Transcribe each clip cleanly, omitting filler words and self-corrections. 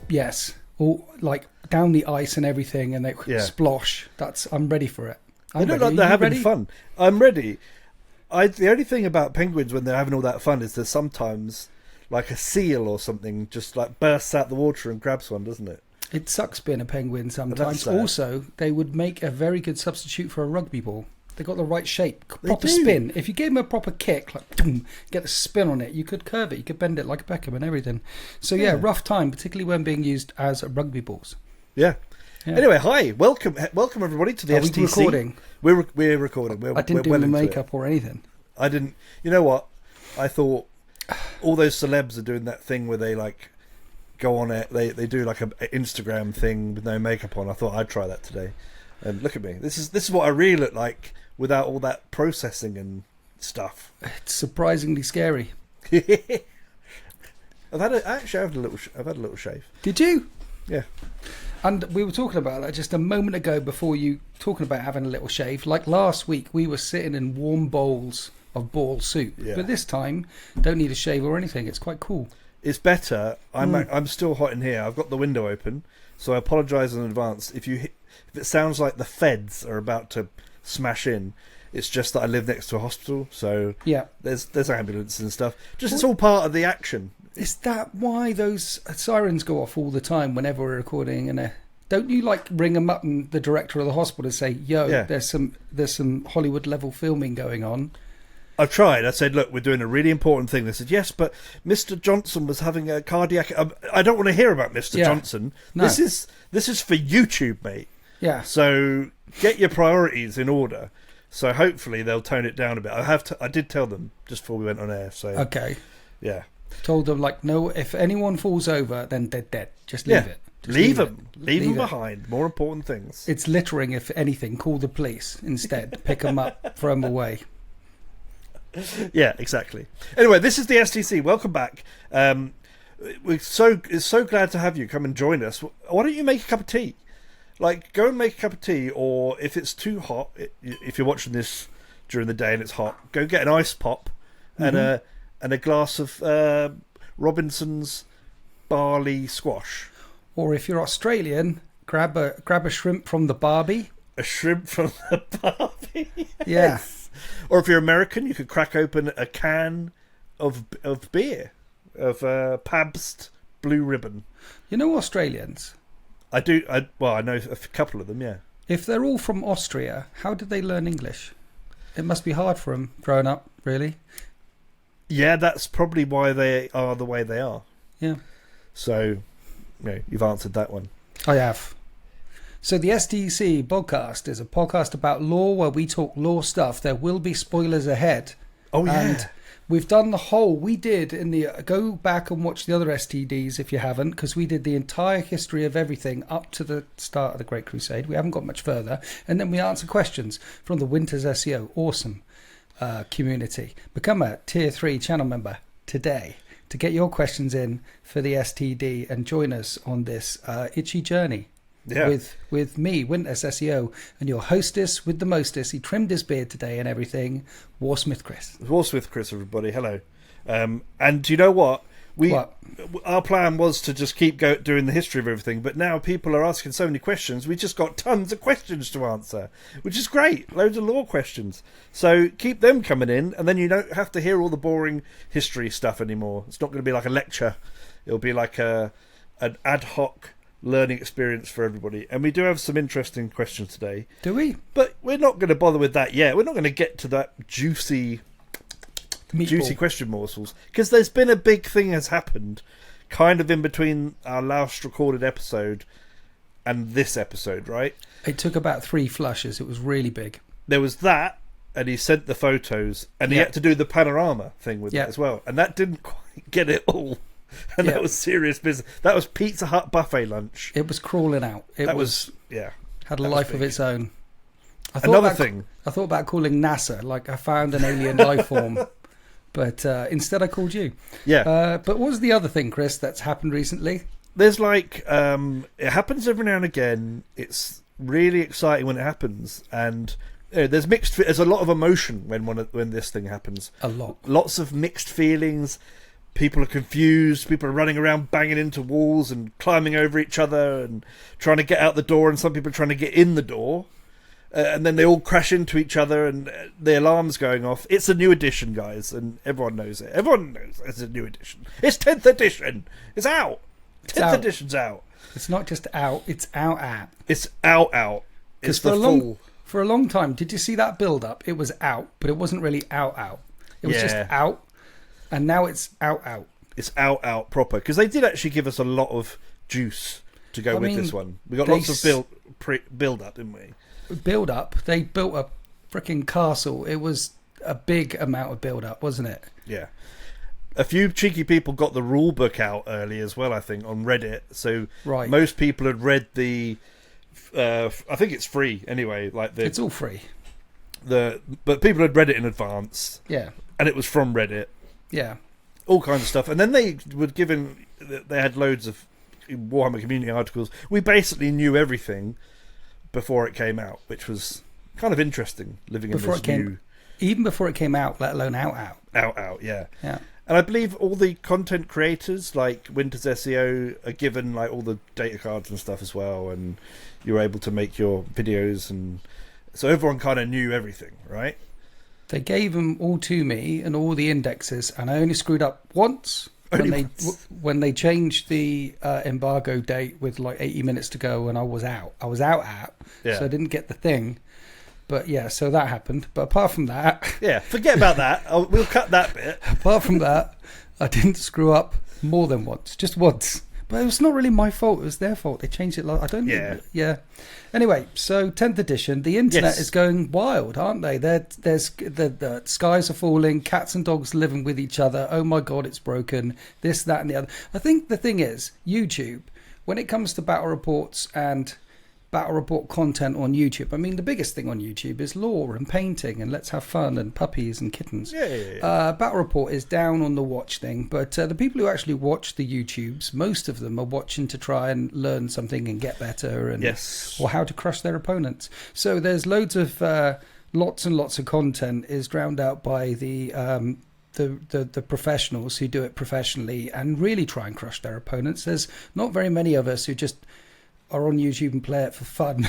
Yes, all like down the ice and everything, and they splosh. I'm ready for it. They look like they're having fun. I'm ready. The only thing about penguins when they're having all that fun is there's sometimes like a seal or something just like bursts out the water and grabs one, doesn't it? It sucks being a penguin sometimes. Also, they would make a very good substitute for a rugby ball. They got the right shape, proper spin. If you gave them a proper kick, like boom, get the spin on it, you could curve it, you could bend it like a Beckham and everything. So rough time, particularly when being used as rugby balls. Yeah. Anyway, hi, welcome everybody to the STC. Are we recording? We're recording. I didn't do the makeup or anything. I didn't. You know what? I thought all those celebs are doing that thing where they like go on it. They do like an Instagram thing with no makeup on. I thought I'd try that today. And look at me. This is what I really look like without all that processing and stuff. It's surprisingly scary. I've had a little shave. Did you? Yeah. And we were talking about that just a moment ago before you talking about having a little shave. Like last week, we were sitting in warm bowls of ball soup. Yeah. But this time, don't need a shave or anything. It's quite cool. It's better. I'm still hot in here. I've got the window open, so I apologise in advance if it sounds like the feds are about to smash in. It's just that I live next to a hospital, so there's ambulances and stuff. It's all part of the action. Is that why those sirens go off all the time whenever we're recording? And don't you like ring them up and the director of the hospital and say, "Yo, there's some Hollywood level filming going on"? I've tried. I said, "Look, we're doing a really important thing." They said, "Yes, but Mr. Johnson was having a cardiac." I don't want to hear about Mr. Johnson. No. This is for YouTube, mate. Yeah. So get your priorities in order. So hopefully they'll tone it down a bit. I did tell them just before we went on air. So okay. Yeah. Told them like, no, if anyone falls over, then they're dead. Just leave it. Leave them behind. More important things. It's littering, if anything. Call the police instead. Pick them up, throw them away. Yeah, exactly. Anyway, this is the STC. Welcome back. We're so glad to have you come and join us. Why don't you make a cup of tea? Like, go and make a cup of tea, or if it's too hot, if you're watching this during the day and it's hot, go get an ice pop and a glass of Robinson's barley squash. Or if you're Australian, grab a shrimp from the Barbie. A shrimp from the Barbie. Yeah. Or if you're American, you could crack open a can of beer, of Pabst Blue Ribbon. You know Australians? I do. I know a couple of them, yeah. If they're all from Austria, how did they learn English? It must be hard for them growing up, really. Yeah, that's probably why they are the way they are. Yeah. So, you've answered that one. I have. So the STC podcast is a podcast about law where we talk law stuff. There will be spoilers ahead. Oh, yeah. And we've done we did go back and watch the other STDs if you haven't, because we did the entire history of everything up to the start of the Great Crusade. We haven't got much further. And then we answer questions from the Winters SEO. Awesome. Community. Become a tier 3 channel member today to get your questions in for the STD and join us on this itchy journey with me, Winters SEO, and your hostess with the mostest. He trimmed his beard today and everything, Warsmith Chris. Warsmith Chris, everybody. Hello. And you know what? Our plan was to just keep doing the history of everything, but now people are asking so many questions. We just got tons of questions to answer, which is great. Loads of law questions. So keep them coming in, and then you don't have to hear all the boring history stuff anymore. It's not going to be like a lecture. It'll be like an ad hoc learning experience for everybody. And we do have some interesting questions today. Do we? But we're not going to bother with that yet. We're not going to get to that juicy question morsels, because there's been a big thing has happened kind of in between our last recorded episode and this episode, right? It took about 3 flushes. It was really big. There was that, and he sent the photos, and he had to do the panorama thing with it as well, and that didn't quite get it all. And that was serious business. That was Pizza Hut buffet lunch. It was crawling out. Had a life of its own. I thought about calling NASA, like I found an alien life form. But instead I called you. Yeah. But what was the other thing, Chris, that's happened recently? There's it happens every now and again. It's really exciting when it happens. And there's a lot of emotion when this thing happens. A lot. Lots of mixed feelings. people are confused. People are running around banging into walls and climbing over each other and trying to get out the door, and some people are trying to get in the door. And then they all crash into each other and the alarm's going off. It's a new edition, guys, and everyone knows it. Everyone knows it's a new edition. It's 10th edition. It's out. 10th edition's out. It's not just out, it's out. It's out. It's the full. For a long time, did you see that build-up? It was out, but it wasn't really out. It was just out, and now it's out. It's out proper, because they did actually give us a lot of juice to go with this one. We got lots of build-up, didn't we? Build up. They built a freaking castle. It was a big amount of build up, wasn't it? Yeah. A few cheeky people got the rule book out early as well, I think, on Reddit. So most people had read the I think it's free anyway, it's all free. But people had read it in advance. Yeah. And it was from Reddit. Yeah. All kinds of stuff. And then they had loads of Warhammer community articles. We basically knew everything before it came out, which was kind of interesting, living even before it came out, let alone out. Yeah. And I believe all the content creators like Winters SEO are given all the data cards and stuff as well, and you're able to make your videos, and so everyone kind of knew everything, right? They gave them all to me and all the indexes, and I only screwed up once. When they changed the embargo date with 80 minutes to go, and I was out, so I didn't get the thing. But yeah, so that happened. But apart from that, forget about that. We'll cut that bit. Apart from that, I didn't screw up more than once, just once. But it was not really my fault. It was their fault. They changed it. I don't. Yeah. Anyway, so 10th edition. The internet is going wild, aren't they? There's the skies are falling. Cats and dogs living with each other. Oh my God, it's broken. This, that, and the other. I think the thing is, YouTube, when it comes to battle reports and battle report content on YouTube, I mean, the biggest thing on YouTube is lore and painting and let's have fun and puppies and kittens. Battle report is down on the watch thing, but the people who actually watch the YouTubes, most of them are watching to try and learn something and get better, and or how to crush their opponents. So there's loads of lots and lots of content is drowned out by the professionals who do it professionally and really try and crush their opponents. There's not very many of us who just are on YouTube and play it for fun.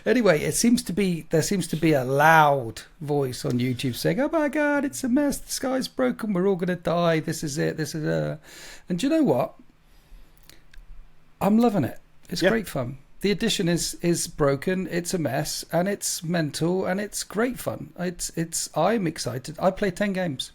Anyway, there seems to be a loud voice on YouTube saying, "Oh my God, it's a mess. The sky's broken. We're all going to die. This is it. This is it." And do you know what? I'm loving it. It's great fun. The edition is broken. It's a mess, and it's mental, and it's great fun. I'm excited. I played 10 games.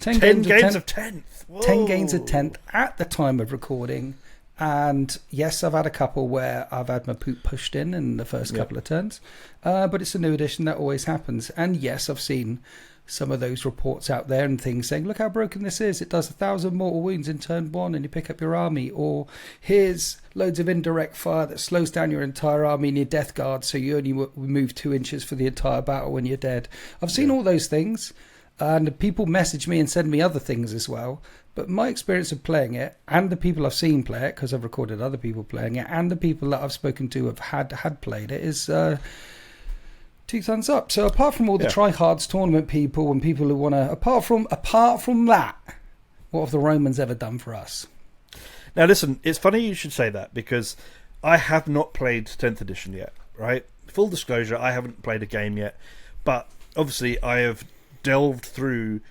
10 games of 10th. 10 games of 10th at the time of recording. And yes, I've had a couple where I've had my poop pushed in the first couple of turns, but it's a new edition. That always happens. And yes, I've seen some of those reports out there and things saying, look how broken this is. It does 1,000 mortal wounds in turn 1 and you pick up your army. Or here's loads of indirect fire that slows down your entire army and your death guard, so you only move 2 inches for the entire battle when you're dead. I've seen all those things, and people message me and send me other things as well. But my experience of playing it, and the people I've seen play it, because I've recorded other people playing it, and the people that I've spoken to have had played it, is 2 thumbs up. So apart from all the tryhards tournament people and people who want to, apart from that, what have the Romans ever done for us? Now listen, it's funny you should say that, because I have not played 10th edition yet, right? Full disclosure, I haven't played a game yet, but obviously I have delved through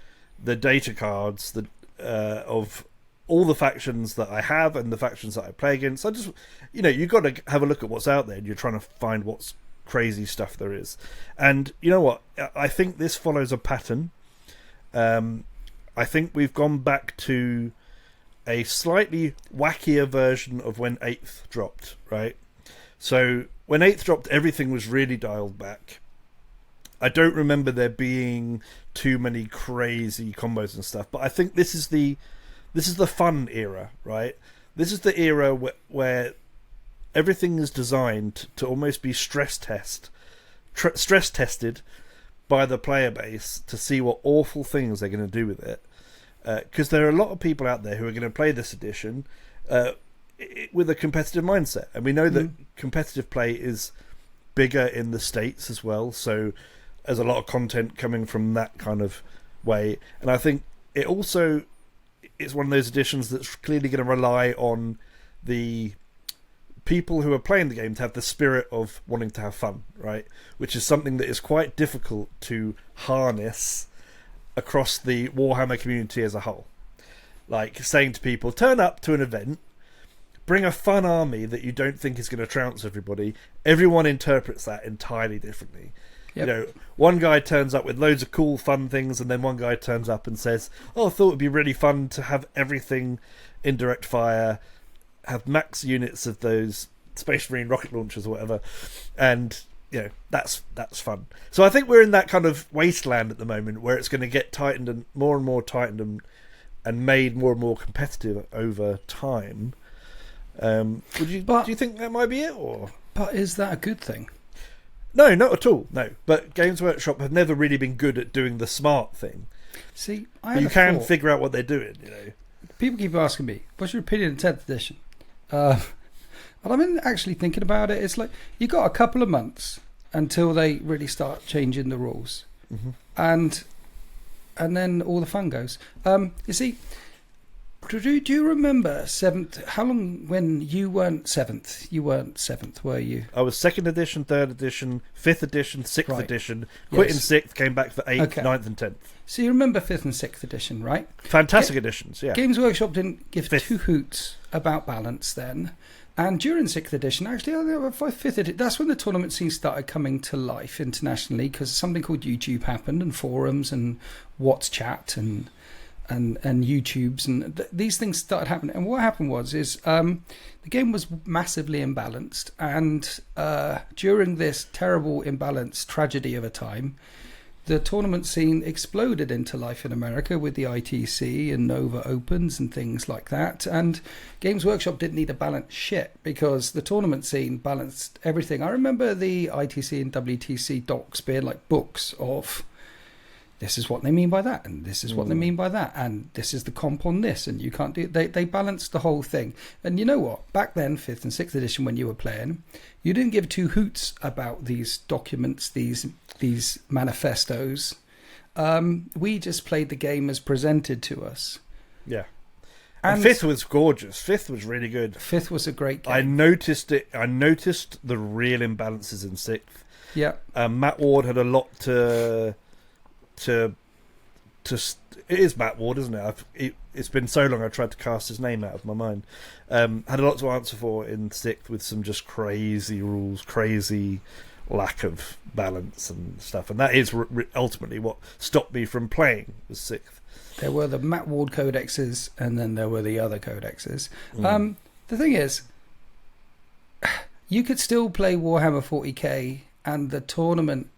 the data cards of all the factions that I have and the factions that I play against. I just, you've got to have a look at what's out there, and you're trying to find what's crazy stuff there is. And you know what? I think this follows a pattern. I think we've gone back to a slightly wackier version of when 8th dropped, right? So when 8th dropped, everything was really dialed back. I don't remember there being too many crazy combos and stuff, but I think this is the fun era, right? This is the era where everything is designed to almost be stress tested by the player base to see what awful things they're going to do with it. Because there are a lot of people out there who are going to play this edition with a competitive mindset, and we know that competitive play is bigger in the States as well, so there's a lot of content coming from that kind of way. And I think it also it's one of those editions that's clearly going to rely on the people who are playing the game to have the spirit of wanting to have fun, right? Which is something that is quite difficult to harness across the Warhammer community as a whole. Like saying to people, turn up to an event, bring a fun army that you don't think is going to trounce everybody. Everyone interprets that entirely differently. Yep. You know, one guy turns up with loads of cool, fun things, and then one guy turns up and says, "Oh, I thought it'd be really fun to have everything in direct fire, have max units of those Space Marine rocket launchers or whatever," and you know that's fun. So I think we're in that kind of wasteland at the moment where it's going to get tightened and more tightened and made more and more competitive over time. Do you think that might be it, or? But is that a good thing? No, not at all. No, but Games Workshop have never really been good at doing the smart thing. See, you can figure out what they're doing. You know, people keep asking me, "What's your opinion on 10th edition?" And I've been actually thinking about it. It's like you got a couple of months until they really start changing the rules, and then all the fun goes. You see. Do you remember 7th? How long when you weren't 7th? You weren't 7th, were you? I was 2nd edition, 3rd edition, 5th edition, 6th edition. Quit in 6th, came back for 8th, 9th and 10th. So you remember 5th and 6th edition, right? Fantastic editions, yeah. Games Workshop didn't give two hoots about balance then. And during 6th edition, actually, 5th edition, that's when the tournament scene started coming to life internationally because something called YouTube happened and forums and What's Chat and YouTubes and these things started happening. And what happened was the game was massively imbalanced, and during this terrible imbalance tragedy of a time, the tournament scene exploded into life in America with the ITC and Nova Opens and things like that. And Games Workshop didn't need to balance shit because the tournament scene balanced everything. I remember the ITC and WTC docs being like books of this is what they mean by that, and this is what they mean by that, and this is the comp on this, and you can't do it. They balanced the whole thing. And you know what? Back then, 5th and 6th edition, when you were playing, you didn't give two hoots about these documents, these manifestos. We just played the game as presented to us. Yeah. And 5th was gorgeous. 5th was really good. 5th was a great game. I noticed it. I noticed the real imbalances in 6th. Yeah. Matt Ward had a lot to it is Matt Ward, isn't it? It's been so long I tried to cast his name out of my mind. Had a lot to answer for in 6th with some just crazy rules, crazy lack of balance and stuff, and that is ultimately what stopped me from playing was 6th. There were the Matt Ward codexes, and then there were the other codexes. The thing is, you could still play Warhammer 40k, and the tournament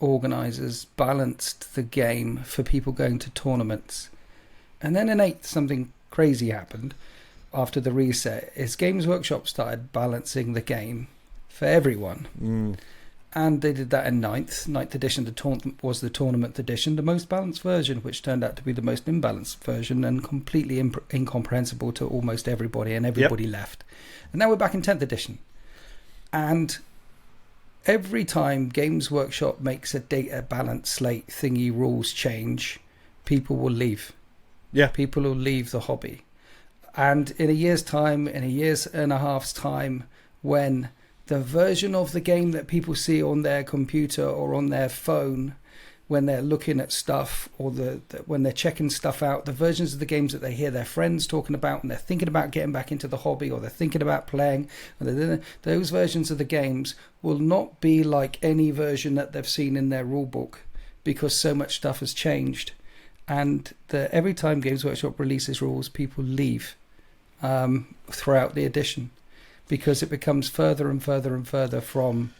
organisers balanced the game for people going to tournaments. And then in 8th, something crazy happened after the reset. Is Games Workshop started balancing the game for everyone. And they did that in 9th edition. Was the tournament edition, the most balanced version, which turned out to be the most imbalanced version and completely incomprehensible to almost everybody, and everybody left. And now we're back in 10th edition. And every time Games Workshop makes a data balance slate thingy rules change, people will leave. Yeah. People will leave the hobby. And in a year's time, in a year's and a half's time, when the version of the game that people see on their computer or on their phone, when they're looking at stuff, or when they're checking stuff out, the versions of the games that they hear their friends talking about and they're thinking about getting back into the hobby, or they're thinking about playing, those versions of the games will not be like any version that they've seen in their rule book, because so much stuff has changed. And every time Games Workshop releases rules, people leave throughout the edition, because it becomes further and further and further from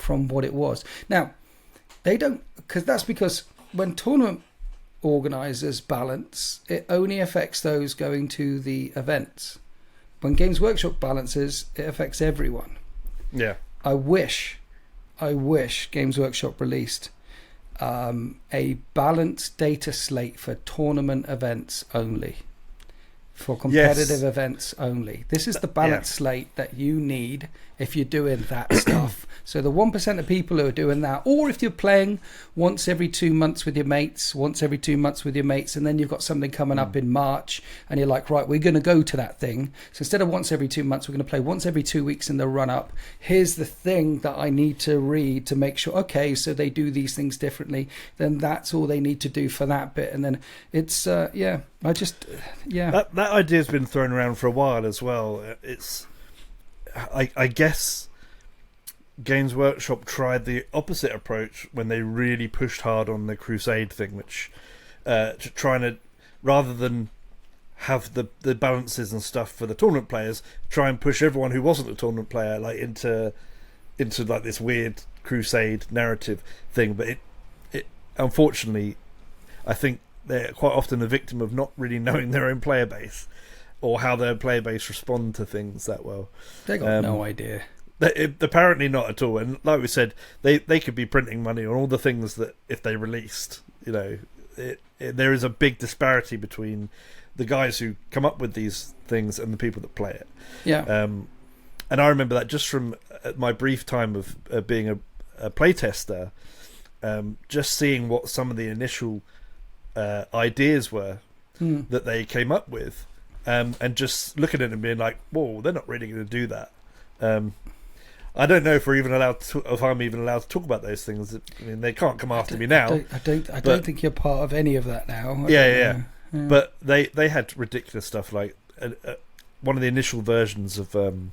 what it was. Now, they don't, because when tournament organisers balance, it only affects those going to the events. When Games Workshop balances, it affects everyone. Yeah. I wish Games Workshop released a balanced data slate for tournament events only. for competitive events only. This is the balanced slate that you need if you're doing that stuff. So the 1% of people who are doing that, or if you're playing once every 2 months with your mates, and then you've got something coming up in March, and you're like, right, we're going to go to that thing. So instead of once every 2 months, we're going to play once every 2 weeks in the run-up. Here's the thing that I need to read to make sure, okay, so they do these things differently. Then that's all they need to do for that bit. And then it's, That idea's been thrown around for a while as well. It's, I guess Games Workshop tried the opposite approach when they really pushed hard on the Crusade thing, which trying to, rather than have the balances and stuff for the tournament players, try and push everyone who wasn't a tournament player like into like this weird Crusade narrative thing. But it unfortunately, I think they're quite often the victim of not really knowing their own player base or how their player base respond to things that well. They got no idea. Apparently not at all. And like we said, they could be printing money on all the things that if they released, there is a big disparity between the guys who come up with these things and the people that play it. Yeah. And I remember that just from my brief time of being a playtester, just seeing what some of the initial ideas were that they came up with, and just looking at it and being like, whoa, they're not really going to do that. I don't know if I'm even allowed to talk about those things. I mean, they can't come after me now. I don't think you're part of any of that now. Yeah. But they had ridiculous stuff like one of the initial versions of the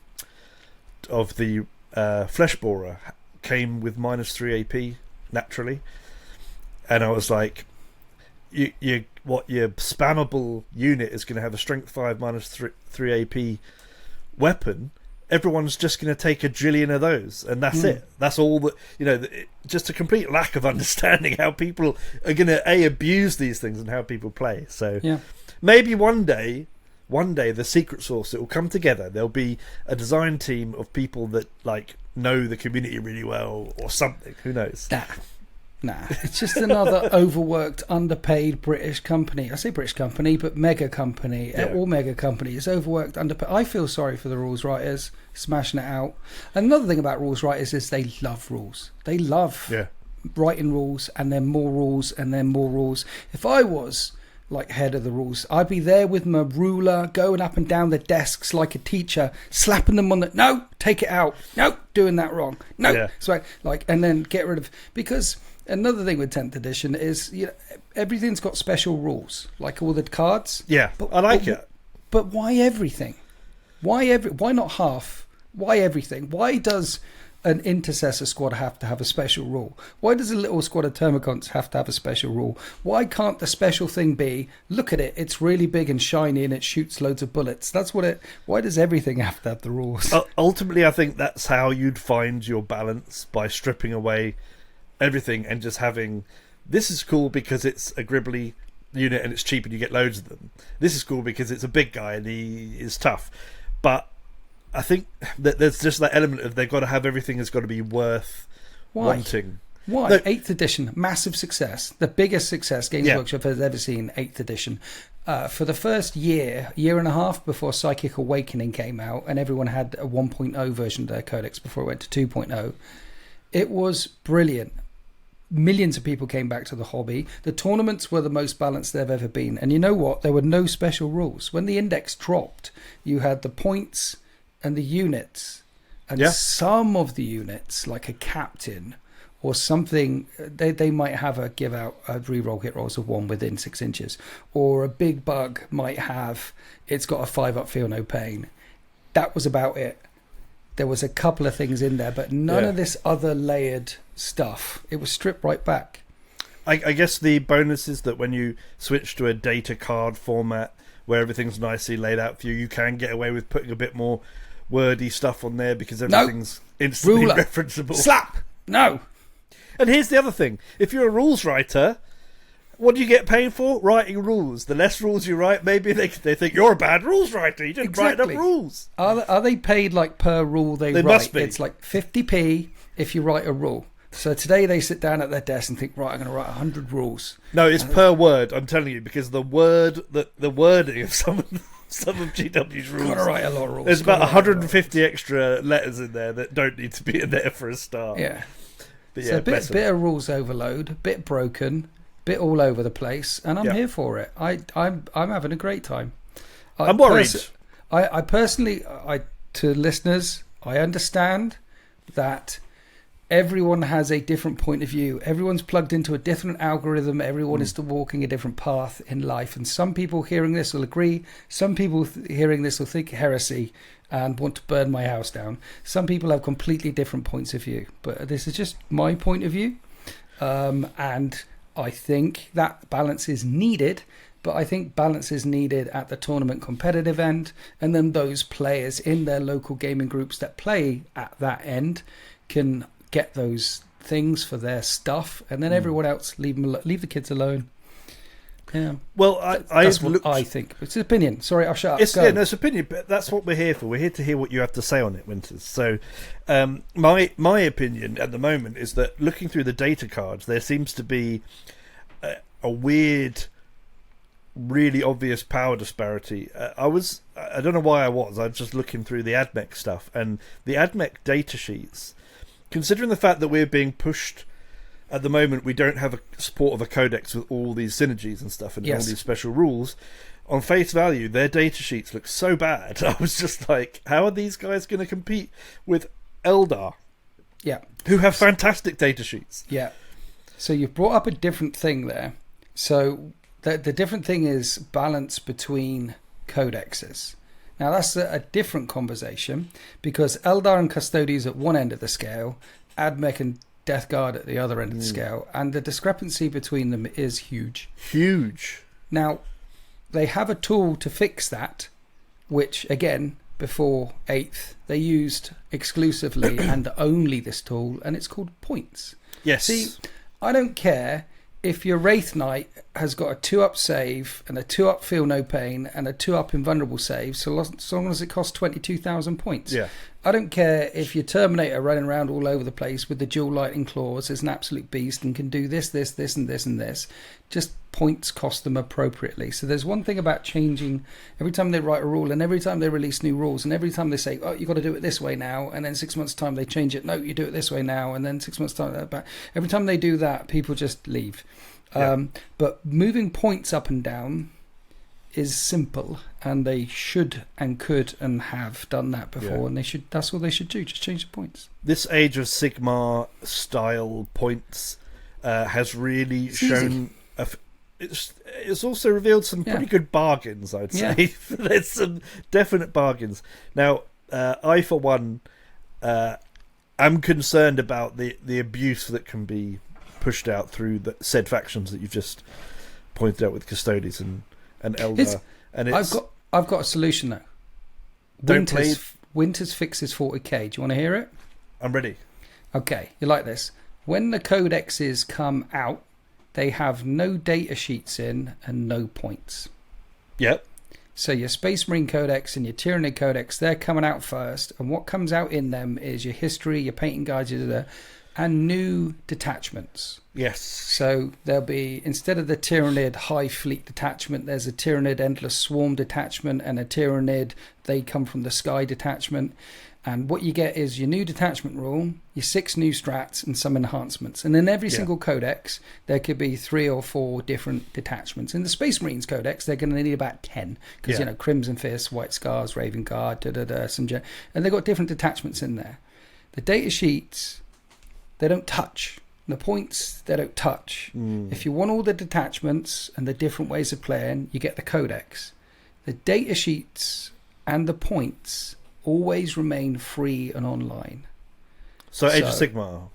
Flesh Borer came with -3 AP naturally, and I was like, your spammable unit is going to have a strength 5 -3 AP weapon. Everyone's just going to take a jillion of those, and that's it. That's all that, just a complete lack of understanding how people are going to abuse these things and how people play. So maybe one day the secret sauce, it will come together. There'll be a design team of people that like know the community really well or something. Who knows? Nah, it's just another overworked, underpaid British company. I say British company, but mega company. Yeah. All mega companies, overworked, underpaid. I feel sorry for the rules writers smashing it out. Another thing about rules writers is they love rules. They love writing rules, and then more rules, and then more rules. If I was like head of the rules, I'd be there with my ruler, going up and down the desks like a teacher, slapping them on the, no, take it out, no, doing that wrong, no. So and then get rid of, because another thing with 10th edition is everything's got special rules, like all the cards. Yeah, but I like it. But why everything? Why not half? Why everything? Why does an intercessor squad have to have a special rule? Why does a little squad of termagants have to have a special rule? Why can't the special thing be, look at it, it's really big and shiny and it shoots loads of bullets? That's what it. Why does everything have to have the rules? Ultimately, I think that's how you'd find your balance, by stripping away everything and just having, this is cool because it's a gribbly unit and it's cheap and you get loads of them. This is cool because it's a big guy and he is tough. But I think that there's just that element of they've got to have everything has got to be worth wanting. Why? No. 8th edition, massive success. The biggest success Games Workshop has ever seen, 8th edition. For the first year and a half before Psychic Awakening came out, and everyone had a 1.0 version of their codex before it went to 2.0, it was brilliant. Millions of people came back to the hobby. The tournaments were the most balanced they've ever been. And you know what? There were no special rules. When the index dropped, you had the points and the units. And some of the units, like a captain or something, they might have a give out a reroll hit rolls of 1 within 6 inches. Or a big bug might have, it's got a 5-up feel no pain. That was about it. There was a couple of things in there, but none of this other layered stuff. It was stripped right back. I guess the bonus is that when you switch to a data card format where everything's nicely laid out for you, you can get away with putting a bit more wordy stuff on there because everything's instantly referenceable. Slap! No! And here's the other thing. If you're a rules writer, what do you get paid for? Writing rules. The less rules you write, maybe they think you're a bad rules writer. You didn't write enough rules. Are they paid like per rule they write? Must be. It's like 50p if you write a rule. So today they sit down at their desk and think, right, I'm going to write 100 rules. No, it's per word. I'm telling you, because the wording of some some of GW's rules. Gotta write a lot of rules. There's about 150 extra letters in there that don't need to be in there for a start. Yeah. But So a bit of rules overload, bit broken, bit all over the place, and I'm here for it. I'm having a great time. I'm worried. I personally, to listeners, I understand that everyone has a different point of view. Everyone's plugged into a different algorithm. Everyone is walking a different path in life. And some people hearing this will agree. Some people hearing this will think heresy and want to burn my house down. Some people have completely different points of view. But this is just my point of view. And I think that balance is needed. But I think balance is needed at the tournament competitive end. And then those players in their local gaming groups that play at that end can get those things for their stuff. And then everyone else, leave the kids alone. Yeah. Well, that's what I think. It's an opinion. Sorry, I'll shut up. It's an opinion, but that's what we're here for. We're here to hear what you have to say on it, Winters. So, my opinion at the moment is that looking through the data cards, there seems to be a weird, really obvious power disparity. I don't know why I was just looking through the AdMech stuff, and the AdMech data sheets, considering the fact that we're being pushed. At the moment, we don't have a support of a codex with all these synergies and stuff and all these special rules. On face value, their data sheets look so bad. I was just like, how are these guys going to compete with Eldar? Yeah. Who have fantastic data sheets. Yeah. So you've brought up a different thing there. So the different thing is balance between codexes. Now, that's a different conversation because Eldar and Custodes at one end of the scale, AdMech and Death Guard at the other end of the scale, and the discrepancy between them is huge. Huge. Now, they have a tool to fix that, which, again, before 8th, they used exclusively and only this tool, and it's called points. Yes. See, I don't care if your Wraith Knight has got a 2-up save and a 2-up Feel No Pain and a 2-up Invulnerable save, so long as it costs 22,000 points. Yeah. I don't care if your Terminator running around all over the place with the dual lightning claws is an absolute beast and can do this, and this. Just points cost them appropriately. So there's one thing about changing every time they write a rule and every time they release new rules and every time they say, oh, you've got to do it this way now, and then 6 months' time they change it. No, you do it this way now, and then 6 months' time back. Every time they do that, people just leave. Yeah. But moving points up and down is simple, and they should and could and have done that before, and that's what they should do, just change the points. This Age of Sigmar style points has really shown it's also revealed some pretty good bargains, I'd say. There's some definite bargains. Now, I for one am concerned about the abuse that can be pushed out through the said factions that you've just pointed out with Custodes and Eldar. I've got a solution though. Winters fixes 40k. Do you want to hear it? I'm ready. Okay, you like this. When the codexes come out, they have no data sheets in and no points. Yep. So your Space Marine Codex and your Tyranid Codex, they're coming out first, and what comes out in them is your history, your painting guides, and new detachments. Yes. So there'll be, instead of the Tyranid High Fleet detachment, there's a Tyranid Endless Swarm detachment and a Tyranid They Come From the Sky detachment. And what you get is your new detachment rule, your 6 new strats, and some enhancements. And in every single codex, there could be 3 or 4 different detachments. In the Space Marines codex, they're going to need about 10. Because, Crimson Fist, White Scars, Raven Guard, and they've got different detachments in there. The data sheets, they don't touch. The points, they don't touch. If you want all the detachments and the different ways of playing, you get the codex. The data sheets and the points always remain free and online. So Age of Sigmar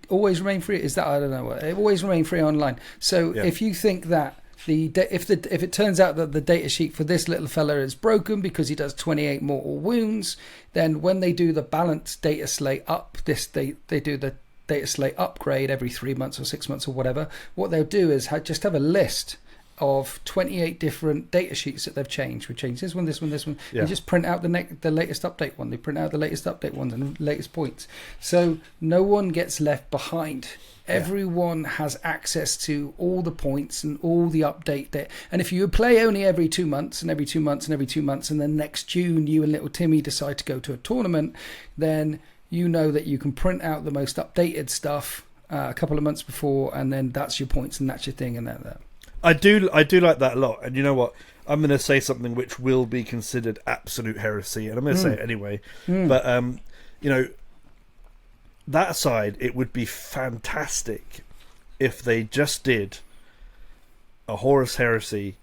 always remain free. Is that, I don't know. It always remain free online. So if you think that if it turns out that the data sheet for this little fella is broken because he does 28 mortal wounds, then when they do the balanced data slate up, they do the data slate upgrade every 3 months or 6 months or whatever. What they'll do is just have a list of 28 different data sheets that they've changed. We changed this one, this one, this one. Yeah. They just print out the latest update one. They print out the latest update ones and the latest points. So no one gets left behind. Everyone has access to all the points and all the update there. And if you play only every 2 months and every 2 months and every 2 months, and then next June you and little Timmy decide to go to a tournament, then you know that you can print out the most updated stuff a couple of months before, and then that's your points and that's your thing and that. I do like that a lot. And you know what? I'm going to say something which will be considered absolute heresy, and I'm going to say it anyway. But you know, that aside, it would be fantastic if they just did a Horus Heresy,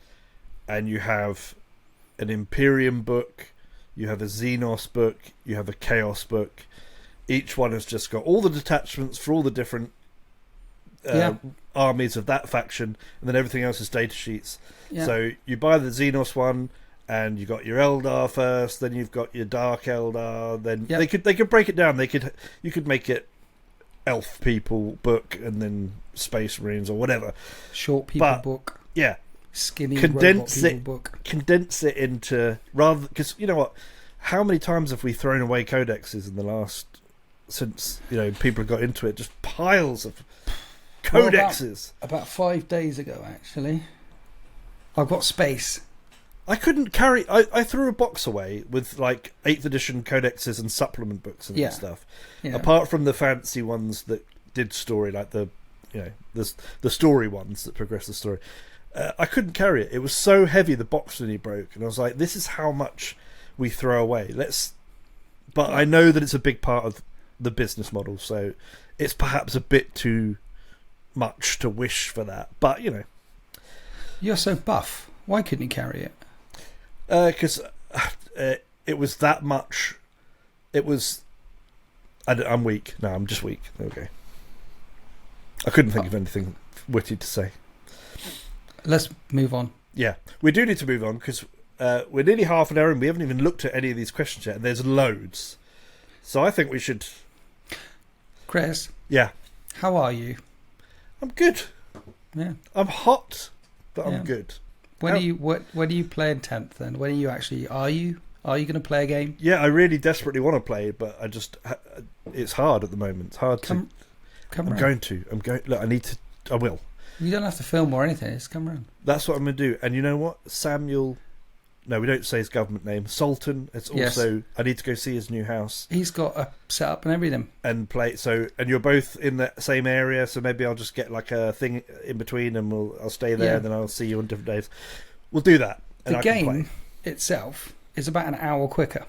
and you have an Imperium book, you have a Xenos book, you have a Chaos book. Each one has just got all the detachments for all the different armies of that faction, and then everything else is data sheets. Yeah. So you buy the Xenos one, and you got your Eldar first, then you've got your Dark Eldar. Then they could break it down. You could make it Elf People book, and then Space Marines or whatever. Short People book. Yeah. Skinny Robot People book. Condense it into because you know what? How many times have we thrown away codexes in the last since people got into it? Just piles of codexes. About 5 days ago, actually, I've got space. I couldn't carry. I threw a box away with like 8th edition codexes and supplement books and stuff. Yeah. Apart from the fancy ones that did story, like the story ones that progress the story. I couldn't carry it. It was so heavy. The box nearly broke, and I was like, "This is how much we throw away." But I know that it's a big part of the business model, so it's perhaps a bit too much to wish for that. But you're so buff. Why couldn't you carry it? Because it was that much. It was. I'm weak. No, I'm just weak. Okay. I couldn't think of anything witty to say. Let's move on. Yeah, we do need to move on because we're nearly half an hour and we haven't even looked at any of these questions yet. And there's loads, so I think we should. Chris. Yeah. How are you? I'm good. Yeah. I'm hot, but I'm good. When are you playing 10th then? When are you actually? Are you going to play a game? Yeah, I really desperately want to play, but I just it's hard at the moment. It's hard to. I'm going to. Look, I need to. I will. You don't have to film or anything. Just come around. That's what I'm going to do. And you know what? Samuel. No, we don't say his government name. Sultan. It's also. Yes. I need to go see his new house. He's got a setup and everything. And play. So, and you're both in the same area. So maybe I'll just get like a thing in between, and I'll stay there, and then I'll see you on different days. We'll do that. The game itself is about an hour quicker.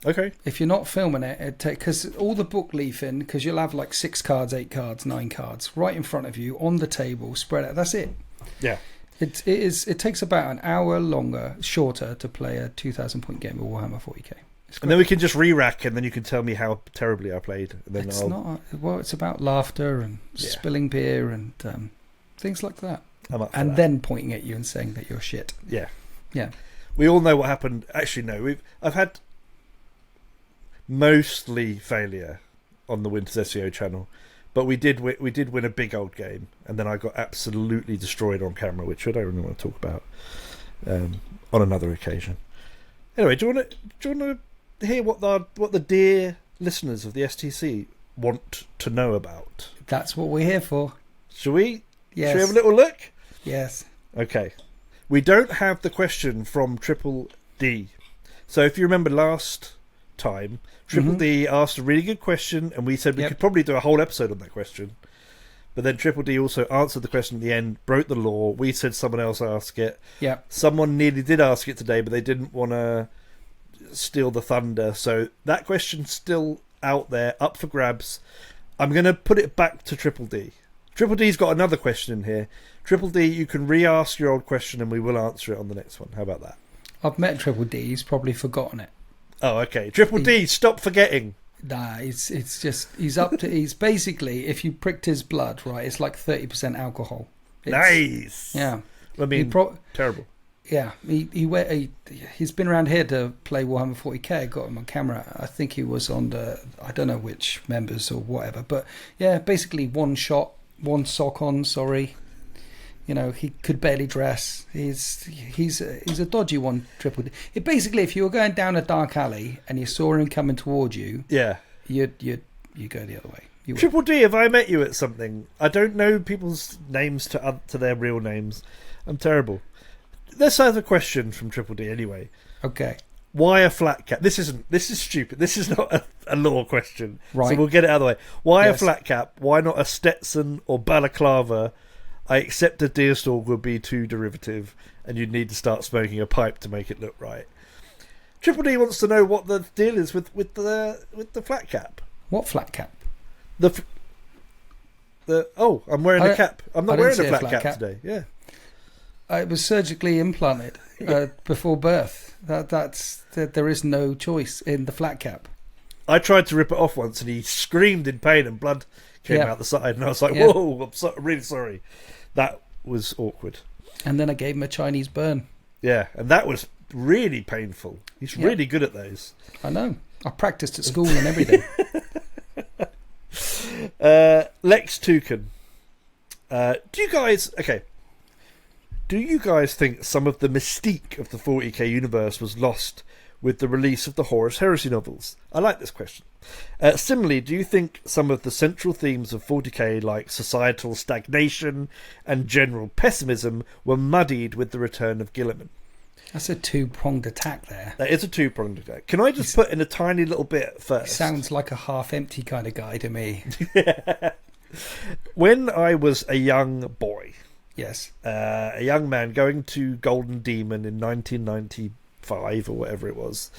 Okay. If you're not filming it take because all the book leafing, because you'll have like 6 cards, 8 cards, 9 cards right in front of you on the table, spread out. That's it. Yeah. It takes about an hour shorter to play a 2,000 point game of Warhammer 40k. And then we can just re-rack, and then you can tell me how terribly I played. And then it's about laughter and spilling beer and things like that. I'm up for and that. Then pointing at you and saying that you're shit. Yeah. Yeah. We all know what happened. Actually, no. I've had mostly failure on the Winters SEO channel, but we did win a big old game, and then I got absolutely destroyed on camera, which I don't really want to talk about on another occasion. Anyway, do you want to hear what the dear listeners of the STC want to know about? That's what we're here for. Shall we? Yes. Shall we have a little look? Yes. Okay. We don't have the question from Triple D. So if you remember last time, Triple D asked a really good question, and we said we could probably do a whole episode on that question. But then Triple D also answered the question at the end, broke the law. We said someone else ask it. Yeah. Someone nearly did ask it today, but they didn't want to steal the thunder. So that question's still out there, up for grabs. I'm going to put it back to Triple D. Triple D's got another question in here. Triple D, you can re-ask your old question and we will answer it on the next one. How about that? I've met Triple D. He's probably forgotten it. Oh, okay. Triple D, stop forgetting. Nah, it's just he's basically, if you pricked his blood, right, it's like 30% alcohol. Nice. Yeah. I mean, terrible. Yeah, he's been around here to play Warhammer 40k. I got him on camera. I think he was on I don't know which members or whatever, but yeah, basically one sock on. Sorry, You know, he could barely dress. He's a dodgy one, Triple D. It basically, if you were going down a dark alley and you saw him coming toward you, you go the other way. Triple D, have I met you at something? I don't know people's names to their real names. I'm terrible. Let's have a question from Triple D anyway. Okay. Why a flat cap? This is stupid. This is not a law question. Right. So we'll get it out of the way. Why a flat cap? Why not a Stetson or balaclava? I accept a deerstalk would be too derivative and you'd need to start smoking a pipe to make it look right. Triple D wants to know what the deal is with the flat cap. What flat cap? I'm wearing a cap. I'm not wearing a flat cap today. Yeah. It was surgically implanted before birth. There is no choice in the flat cap. I tried to rip it off once and he screamed in pain and blood came out the side and I was like, whoa, I'm really sorry. That was awkward. And then I gave him a Chinese burn. Yeah, and that was really painful. He's really good at those. I know. I practiced at school and everything. Lex Tucan. Do you guys think some of the mystique of the 40k universe was lost with the release of the Horus Heresy novels? I like this question. Similarly, do you think some of the central themes of 40k, like societal stagnation and general pessimism, were muddied with the return of Gilliman? That's a two-pronged attack there. That is a two-pronged attack. Can I just put in a tiny little bit first? He sounds like a half-empty kind of guy to me. When I was a young boy, yes, a young man going to Golden Demon in 1995 or whatever it was,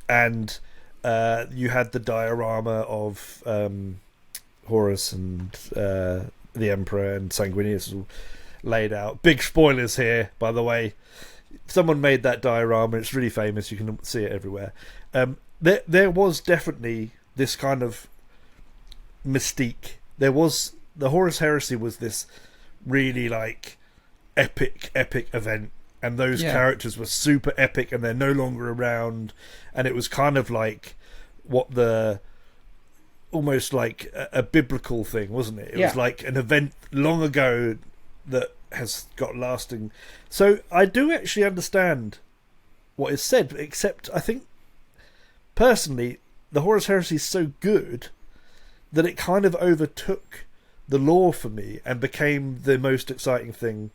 and you had the diorama of Horus and the Emperor and Sanguinius all laid out. Big spoilers here, by the way. Someone made that diorama. It's really famous. You can see it everywhere. There was definitely this kind of mystique. There was the Horus Heresy was this really like epic event, and those characters were super epic, and they're no longer around. And it was kind of like almost like a biblical thing, wasn't it? It was like an event long ago that has got lasting. So I do actually understand what is said, except I think personally the Horus Heresy is so good that it kind of overtook the lore for me and became the most exciting thing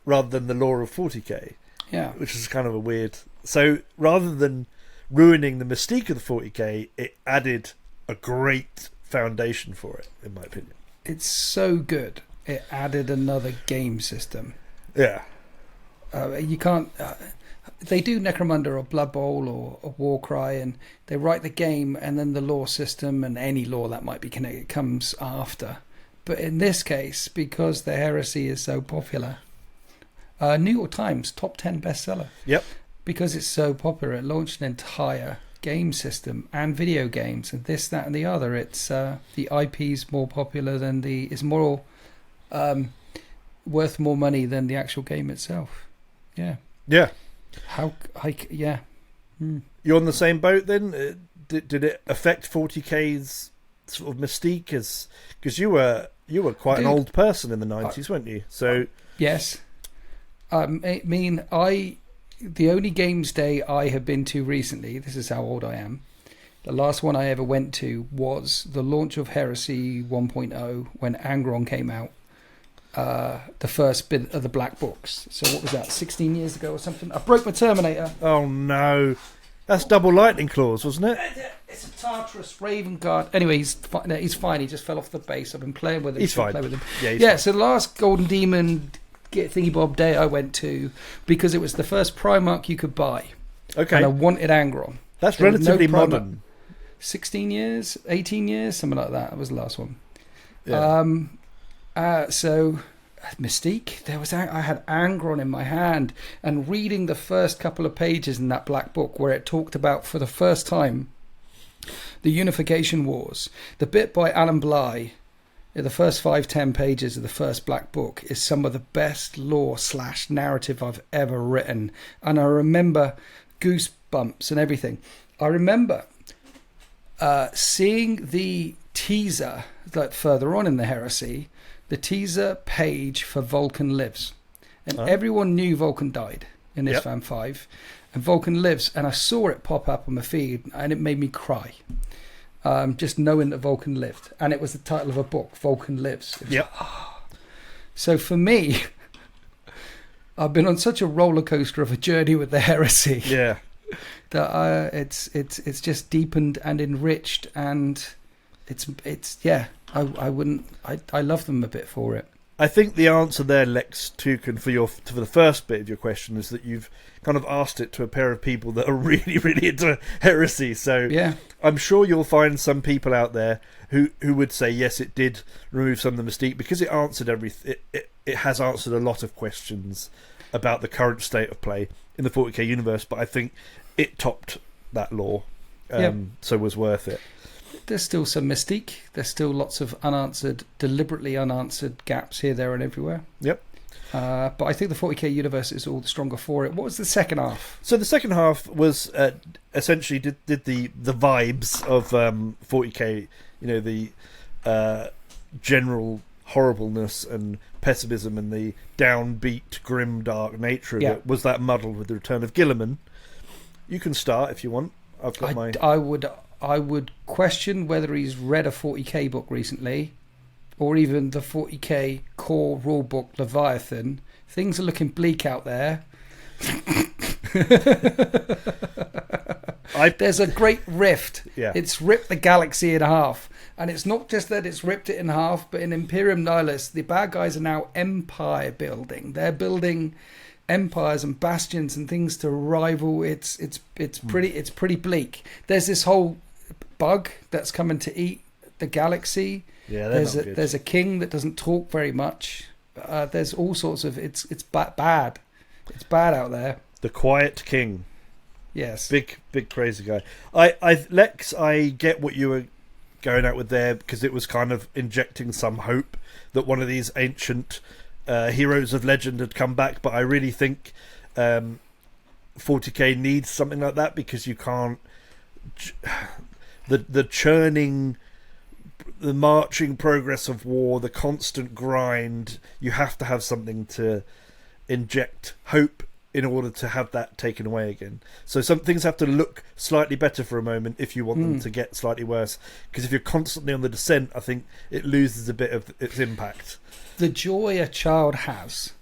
rather than the lore of 40k. Yeah, which is kind of a weird. So rather than ruining the mystique of the 40k, it added a great foundation for it, in my opinion. It's so good. It added another game system. Yeah. You can't... they do Necromunda or Blood Bowl or Warcry, and they write the game, and then the lore system and any lore that might be connected comes after. But in this case, because the heresy is so popular... New York Times, top 10 bestseller. Yep. Because it's so popular, it launched an entire game system and video games and this, that, and the other. It's the IP's more popular than is more worth more money than the actual game itself. Yeah. Yeah. You're on the same boat then? Did it affect 40k's sort of mystique? Because you were quite an old person in the 90s, weren't you? So yes. I mean, the only games day I have been to recently, this is how old I am, the last one I ever went to was the launch of Heresy 1.0 when Angron came out, the first bit of the Black Books. So what was that, 16 years ago or something? I broke my Terminator. Oh no, that's double lightning claws, wasn't it? It's a Tartarus Raven Guard. Anyway, he's fine. He just fell off the base. I've been playing with him. He's fine. Play with him. Yeah, he's fine. So the last Golden Demon Thingy Bob Day I went to, because it was the first Primarch you could buy. Okay. And I wanted Angron. That's relatively modern. 16 years, 18 years, something like that. That was the last one. Yeah. So Mystique, I had Angron in my hand, and reading the first couple of pages in that Black Book where it talked about for the first time the Unification Wars, the bit by Alan Bligh. The first 5-10 pages of the first Black Book is some of the best lore/narrative I've ever written. And I remember goosebumps and everything. I remember seeing the teaser further on in the Heresy the teaser page for Vulcan Lives. And everyone knew Vulcan died in Isfam 5. And Vulcan Lives, and I saw it pop up on my feed, and it made me cry. Just knowing that Vulcan lived. And it was the title of a book, Vulcan Lives. Yep. So for me, I've been on such a roller coaster of a journey with the heresy. Yeah. That it's just deepened and enriched, and I love them a bit for it. I think the answer there, Lex Tukin, for the first bit of your question is that you've kind of asked it to a pair of people that are really, really into heresy. So yeah. I'm sure you'll find some people out there who would say yes, it did remove some of the mystique because it answered it has answered a lot of questions about the current state of play in the 40k universe. But I think it topped that lore, so was worth it. There's still some mystique. There's still lots of deliberately unanswered gaps here, there, and everywhere. Yep. But I think the 40k universe is all the stronger for it. What was the second half? So the second half was essentially did the vibes of 40k. You know, the general horribleness and pessimism and the downbeat, grim, dark nature of it. Was that muddled with the return of Guilliman? You can start if you want. I've got I would question whether he's read a 40k book recently, or even the 40k core rulebook Leviathan. Things are looking bleak out there. There's a great rift. Yeah. It's ripped the galaxy in half. And it's not just that it's ripped it in half, but in Imperium Nihilus, the bad guys are now empire building. They're building empires and bastions and things to rival. It's pretty bleak. There's this whole bug that's coming to eat the galaxy. Yeah, there's a king that doesn't talk very much. There's all sorts of it's bad. It's bad out there. The Quiet King. Yes. Big crazy guy. Lex, I get what you were going out with there, because it was kind of injecting some hope that one of these ancient heroes of legend had come back, but I really think 40k needs something like that, because you can't the churning, the marching progress of war, the constant grind. You have to have something to inject hope in order to have that taken away again. So some things have to look slightly better for a moment if you want them to get slightly worse, because if you're constantly on the descent, I think it loses a bit of its impact. The joy a child has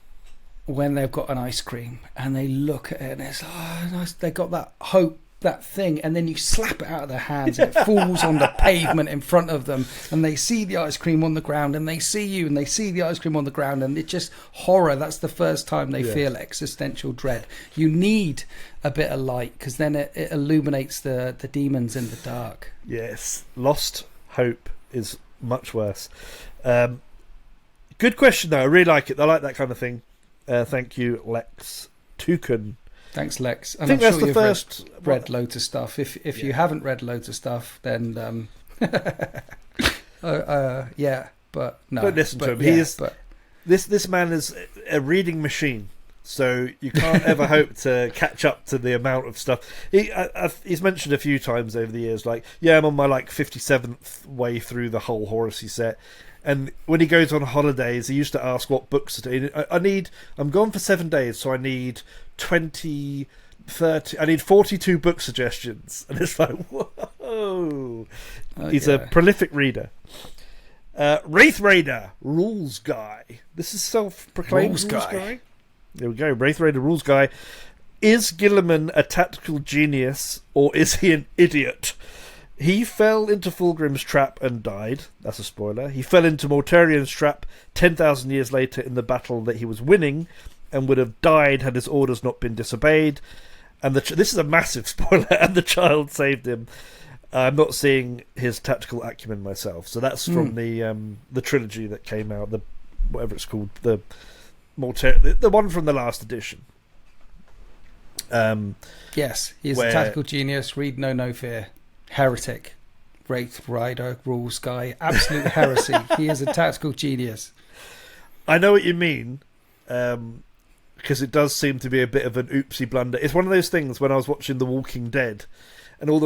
when they've got an ice cream and they look at it and it's nice, they got that hope, that thing, and then you slap it out of their hands and it falls on the pavement in front of them, and they see the ice cream on the ground, and they see you and they see the ice cream on the ground, and it's just horror. That's the first time they feel existential dread. You need a bit of light, because then it illuminates the demons in the dark. Yes, lost hope is much worse. Good question though. I really like it. I like that kind of thing. Thank you, Lex Tukin. Thanks, Lex. And I think I'm that's sure the first. Read loads of stuff. If you haven't read loads of stuff, then but no. Don't listen to him. This man is a reading machine, so you can't ever hope to catch up to the amount of stuff. He's mentioned a few times over the years, like, I'm on my 57th way through the whole Horace set. And when he goes on holidays, he used to ask what books to do. I'm gone for 7 days, so I need 20, 30, I need 42 book suggestions. And it's like, whoa. He's a prolific reader. Wraith Raider, Rules Guy. This is self-proclaimed Rules Guy. There we go, Wraith Raider, Rules Guy. Is Guilliman a tactical genius, or is he an idiot? He fell into Fulgrim's trap and died. That's a spoiler. He fell into Mortarian's trap 10,000 years later in the battle that he was winning, and would have died had his orders not been disobeyed. And this is a massive spoiler, and the child saved him. I'm not seeing his tactical acumen myself. So that's from the trilogy that came out, the whatever it's called, the one from the last edition. Yes, he's a tactical genius. Read No Fear. Heretic, Wraith Rider, Rules Guy, absolute heresy. He is a tactical genius. I know what you mean, because it does seem to be a bit of an oopsie blunder. It's one of those things when I was watching The Walking Dead, and all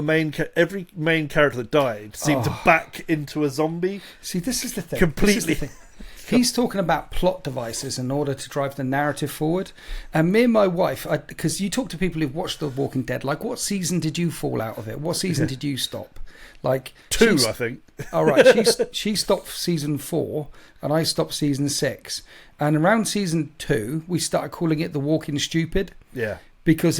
every main character that died seemed to back into a zombie. See, this is the thing. Completely. He's talking about plot devices in order to drive the narrative forward. And me and my wife, because you talk to people who've watched The Walking Dead, like, what season did you fall out of it? What season did you stop? Like 2, I think. All right, she stopped season 4, and I stopped season 6. And around season 2, we started calling it The Walking Stupid. Yeah. Because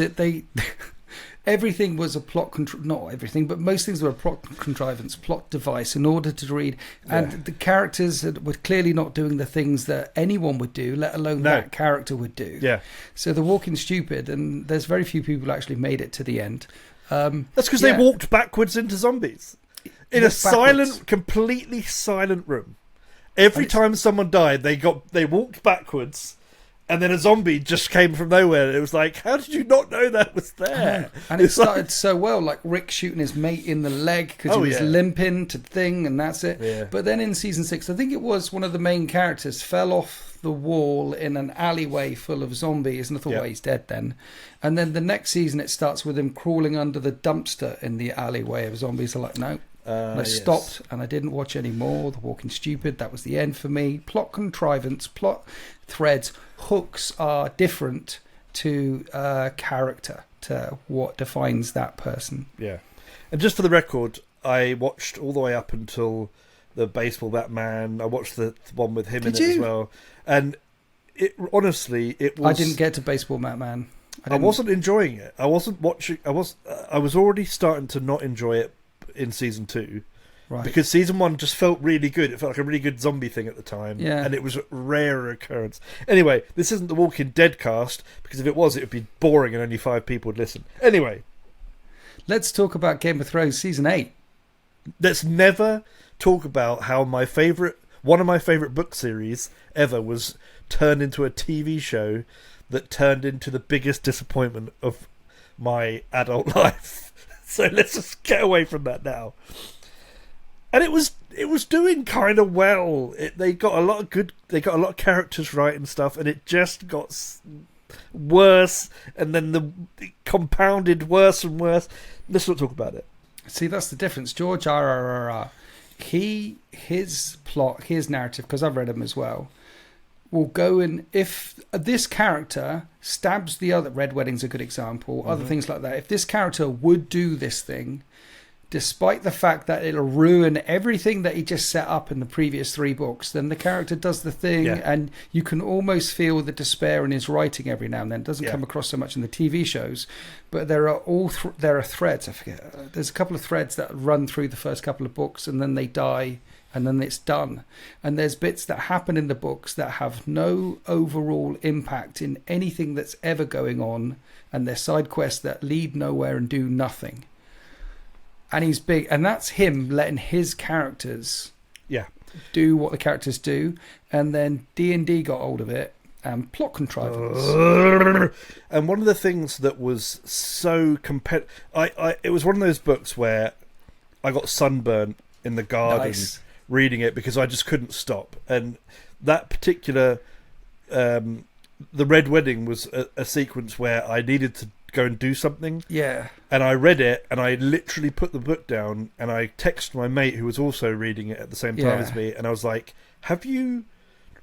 everything was a plot not everything, but most things were a plot contrivance, plot device in order to read. And the characters were clearly not doing the things that anyone would do, let alone that character would do. Yeah. So The Walking Stupid, and there's very few people actually made it to the end. That's because they walked backwards into zombies in a silent, completely silent room. Every time someone died, they walked backwards, and then a zombie just came from nowhere. It was like, how did you not know that was there? And it started so well, like Rick shooting his mate in the leg because he was limping to the thing, and that's it. Yeah. But then in season 6, I think it was one of the main characters fell off the wall in an alleyway full of zombies, and I thought, well, he's dead then. And then the next season, it starts with him crawling under the dumpster in the alleyway of zombies. I'm like, no. And I stopped, and I didn't watch any more. The Walking Stupid, that was the end for me. Plot contrivance, plot threads, hooks are different to character, to what defines that person. Yeah. And just for the record, I watched all the way up until the Baseball Batman. I watched the one with him in it as well. And honestly, it was... I didn't get to Baseball Batman. I wasn't enjoying it. I wasn't watching... I was already starting to not enjoy it in season 2. Right. Because season 1 just felt really good. It felt like a really good zombie thing at the time. Yeah. And it was a rare occurrence. Anyway, this isn't the Walking Dead cast, because if it was, it would be boring and only 5 people would listen. Anyway. Let's talk about Game of Thrones season 8. Let's never talk about how one of my favourite book series ever was turned into a TV show that turned into the biggest disappointment of my adult life. So let's just get away from that now. And it was doing kind of well. They got a lot of characters right and stuff, and it just got worse, and then it compounded worse and worse. Let's not talk about it. See, that's the difference. George R.R.R. His plot, his narrative, because I've read him as well, will go in. If this character stabs the other, Red Wedding's a good example, other things like that. If this character would do this thing, despite the fact that it'll ruin everything that he just set up in the previous 3 books, then the character does the thing, and you can almost feel the despair in his writing every now and then. It doesn't come across so much in the TV shows, but there are threads. I forget. There's a couple of threads that run through the first couple of books, and then they die, and then it's done. And there's bits that happen in the books that have no overall impact in anything that's ever going on, and they're side quests that lead nowhere and do nothing. And he's big, and that's him letting his characters do what the characters do. And then D&D got hold of it, and plot contrivance. And one of the things that was so it was one of those books where I got sunburnt in the garden reading it because I just couldn't stop. And that particular, the Red Wedding was a sequence where I needed to go and do something. Yeah. And I read it, and I literally put the book down, and I texted my mate who was also reading it at the same time as me, and I was like, have you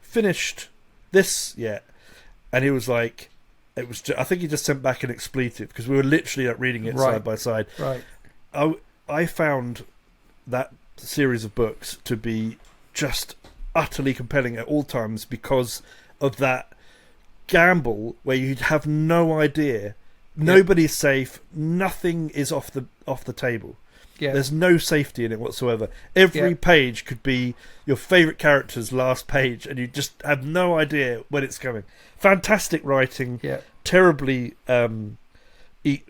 finished this yet? And he was like, I think he just sent back an expletive, because we were literally reading it side by side. Right. I found that series of books to be just utterly compelling at all times because of that gamble where you'd have no idea. Nobody's safe. Nothing is off the table. Yeah. There's no safety in it whatsoever. Every page could be your favourite character's last page, and you just have no idea when it's coming. Fantastic writing. Yeah. Terribly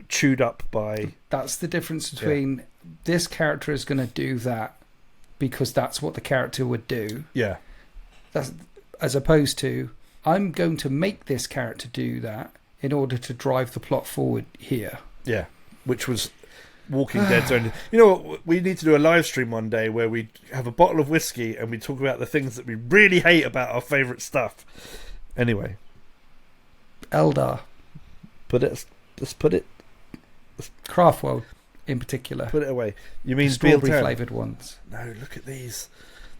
chewed up by... That's the difference between this character is going to do that because that's what the character would do. Yeah. That's as opposed to, I'm going to make this character do that in order to drive the plot forward here. Yeah, which was Walking Dead's only... You know what? We need to do a live stream one day where we have a bottle of whiskey and we talk about the things that we really hate about our favourite stuff. Anyway. Eldar. Let's put it... Craftworld, in particular. Put it away. You mean strawberry-flavoured ones. No, look at these.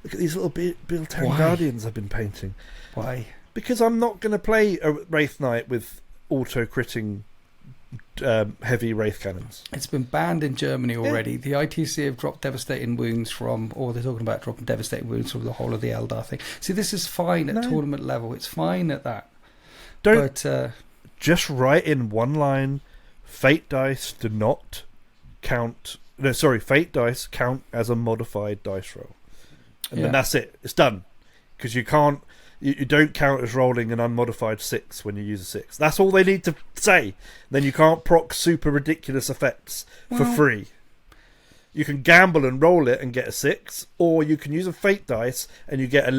Look at these little Biltown Why? Guardians I've been painting. Why? Because I'm not going to play a Wraith Knight with auto-critting heavy Wraith cannons. It's been banned in Germany already. Yeah. The ITC have dropped devastating wounds from, or they're talking about dropping devastating wounds from the whole of the Eldar thing. See, this is fine at tournament level. It's fine at that. Just write in one line, fate dice do not count... No, sorry, fate dice count as a modified dice roll. And then that's it. It's done. Because you can't... You don't count as rolling an unmodified 6 when you use a 6. That's all they need to say. Then you can't proc super ridiculous effects for free. You can gamble and roll it and get a 6, or you can use a fate dice and you get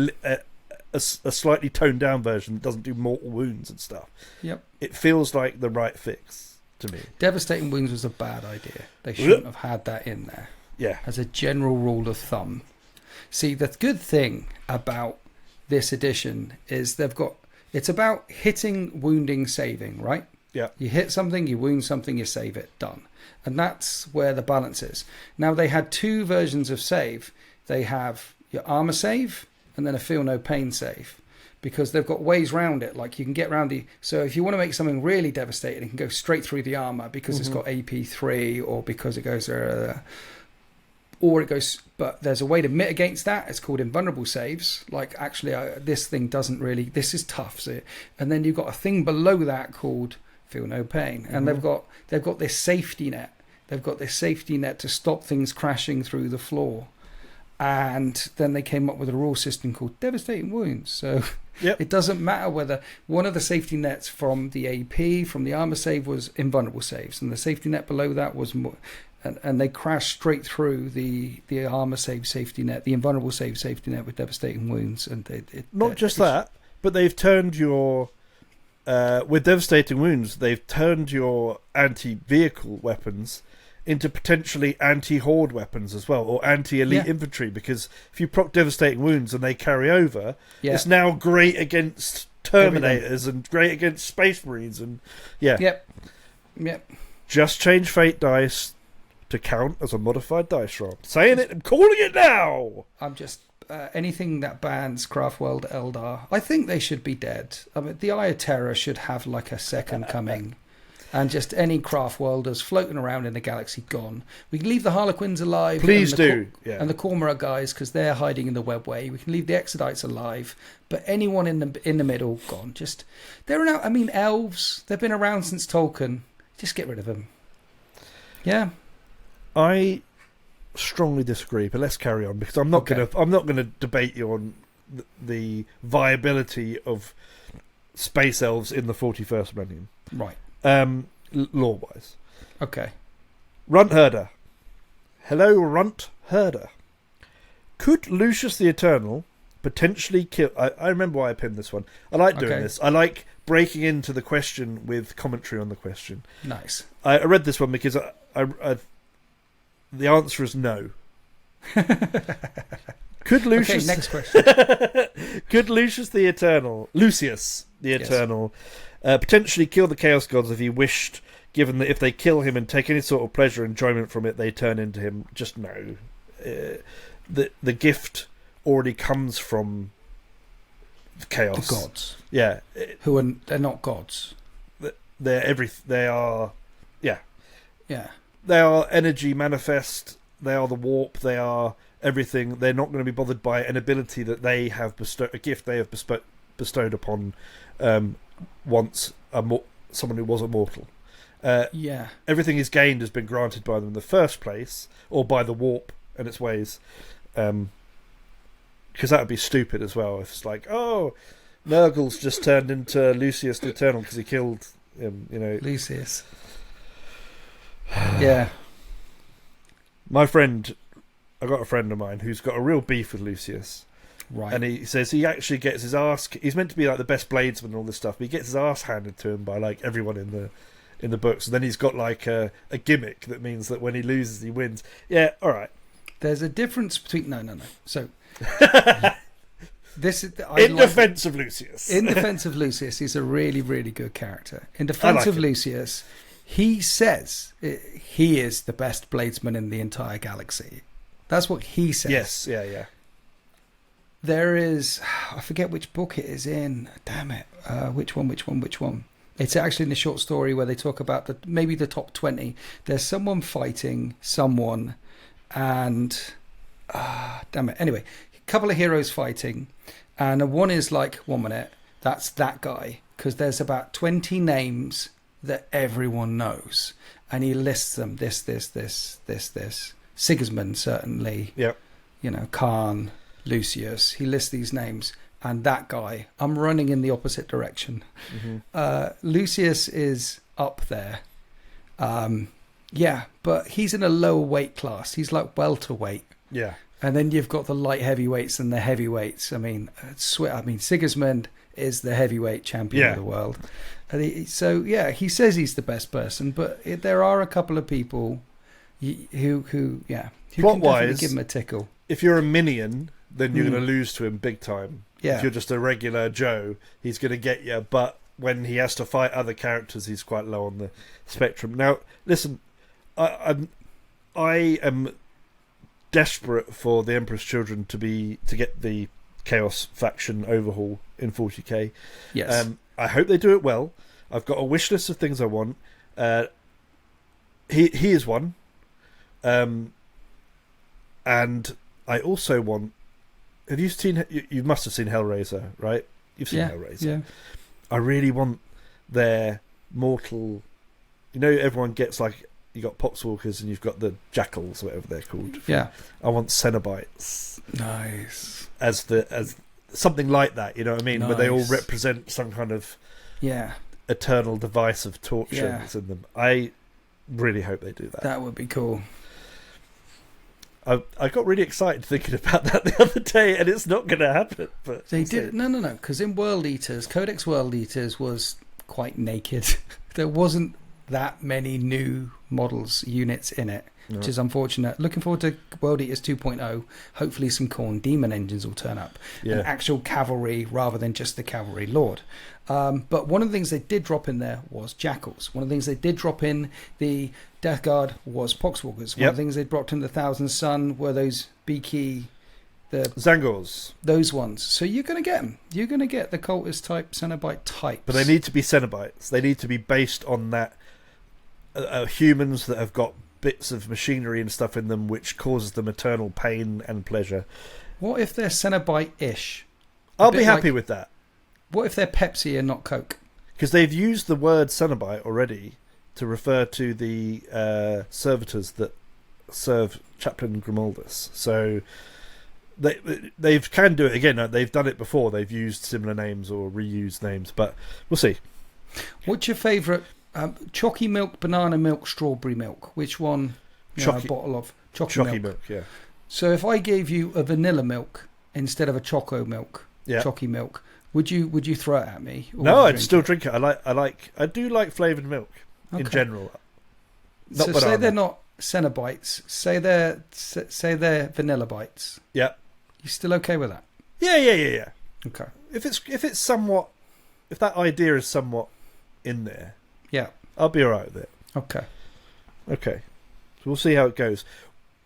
a slightly toned down version that doesn't do mortal wounds and stuff. Yep. It feels like the right fix to me. Devastating wounds was a bad idea. They shouldn't have had that in there. Yeah. As a general rule of thumb. See, the good thing about this edition is it's about hitting, wounding, saving, right? Yeah. You hit something, you wound something, you save it, done. And that's where the balance is. Now, they had 2 versions of save. They have your armor save and then a feel no pain save, because they've got ways around it. Like you can get around so if you want to make something really devastating, it can go straight through the armor because it's got AP3, or because it goes but there's a way to mitigate that. It's called invulnerable saves. Like, actually, this thing doesn't really... This is tough. And then you've got a thing below that called feel no pain. And they've got this safety net. They've got this safety net to stop things crashing through the floor. And then they came up with a rule system called devastating wounds. So it doesn't matter whether... One of the safety nets from the AP, from the armor save, was invulnerable saves. And the safety net below that was... And they crash straight through the armor save safety net, the invulnerable save safety net with devastating wounds. And not just that, but they've turned your with devastating wounds. They've turned your anti-vehicle weapons into potentially anti-horde weapons as well, or anti-elite infantry. Because if you proc devastating wounds and they carry over, it's now great against Terminators and great against Space Marines and Yep. Just change fate dice to count as a modified dice roll. Saying it, I'm calling it now! I'm just... anything that bans Craftworld Eldar, I think they should be dead. I mean, the Eye of Terror should have like a second coming. And just any Craftworlders floating around in the galaxy gone. We can leave the Harlequins alive. Please do. And the Cormorant guys, because they're hiding in the webway. We can leave the Exodites alive. But anyone in the middle, gone. Just... They're now... I mean, elves, they've been around since Tolkien. Just get rid of them. Yeah. I strongly disagree, but let's carry on, because I'm not gonna debate you on the viability of space elves in the 41st millennium. Right. Lore wise. Okay. Runt Herder. Hello, Runt Herder. Could Lucius the Eternal potentially kill... I remember why I pinned this one. I like doing this. I like breaking into the question with commentary on the question. Nice. I read this one because I the answer is no. Could Lucius... next question. Could Lucius the Eternal potentially kill the Chaos Gods if he wished, given that if they kill him and take any sort of pleasure or enjoyment from it, they turn into him? Just no. The gift already comes from chaos. The gods. Yeah. They're not gods. They are... Yeah. Yeah. They are energy manifest. They are the warp. They are everything. They're not going to be bothered by an ability that they have bestowed, a gift they have bestowed upon once someone who was immortal. Everything is gained has been granted by them in the first place, or by the warp and its ways. Because that would be stupid as well. If it's like, oh, Nurgle's just turned into Lucius the Eternal because he killed him. Lucius. Yeah. I got a friend of mine who's got a real beef with Lucius. Right. And he says he actually gets his ass... He's meant to be like the best bladesman and all this stuff, but he gets his ass handed to him by like everyone in the books. And then he's got like a gimmick that means that when he loses, he wins. Yeah, all right. There's a difference between... No. So... In defense of Lucius, he's a really, really good character. In defense of Lucius... He says he is the best bladesman in the entire galaxy. That's what he says. Yes, yeah. There is, I forget which book it is in. Damn it. Which one? It's actually in the short story where they talk about maybe the top 20. There's someone fighting someone, and damn it. Anyway, a couple of heroes fighting, and one is like, 1 minute, that's that guy, because there's about 20 names that everyone knows, and he lists them. This. Sigismund, certainly. Yep. Khan, Lucius. He lists these names. And that guy, I'm running in the opposite direction. Mm-hmm. Lucius is up there. But he's in a lower weight class. He's like welterweight. Yeah. And then you've got the light heavyweights and the heavyweights. I mean, Sigismund is the heavyweight champion of the world. And he says he's the best person, but there are a couple of people who can definitely give him a tickle. If you're a minion, then you're going to lose to him big time. Yeah. If you're just a regular Joe, he's going to get you. But when he has to fight other characters, he's quite low on the spectrum. Now, listen, I am desperate for the Emperor's Children to get the Chaos faction overhaul in 40k. Yes. I hope they do it well. I've got a wish list of things I want. He is one. And I also want. Have you seen? You must have seen Hellraiser, right? You've seen Hellraiser. Yeah. I really want their mortal. Everyone gets like you got Poxwalkers and you've got the Jackals, whatever they're called. Yeah. I want Cenobites. Nice. As something like that. You know what I mean? Nice. Where they all represent some kind of eternal device of torture that's in them. I really hope they do that. That would be cool. I got really excited thinking about that the other day, and it's not going to happen. But they did no, because in World Eaters, Codex World Eaters was quite naked. There wasn't that many new units in it, which is unfortunate. Looking forward to World Eaters 2.0. Hopefully some Khorne demon engines will turn up, and actual cavalry rather than just the cavalry lord. But one of the things they did drop in there was Jackals. One of the things they did drop in the Death Guard was Poxwalkers. One of the things they dropped in the Thousand Sun were those Beaky, the Zangors. Those ones. So you're going to get them. You're going to get the cultist type, Cenobite types. But they need to be Cenobites. They need to be based on that humans that have got bits of machinery and stuff in them which causes them eternal pain and pleasure. What if they're Cenobite-ish? I'll be happy with that. What if they're Pepsi and not Coke? Because they've used the word Cenobite already to refer to the servitors that serve Chaplain Grimaldus. So they can do it again. They've done it before. They've used similar names or reused names, but we'll see. What's your favourite? Chalky milk, banana milk, strawberry milk. Which one? A bottle of chalky milk. Yeah. So if I gave you a vanilla milk instead of a choco milk, chalky milk, would you throw it at me? No, I'd still drink it. I do like flavoured milk in general. So say they're not Cenobites. Say they're vanilla bites. Yeah. You still okay with that? Yeah. Okay. If that idea is somewhat in there, I'll be alright with it. Okay. So we'll see how it goes.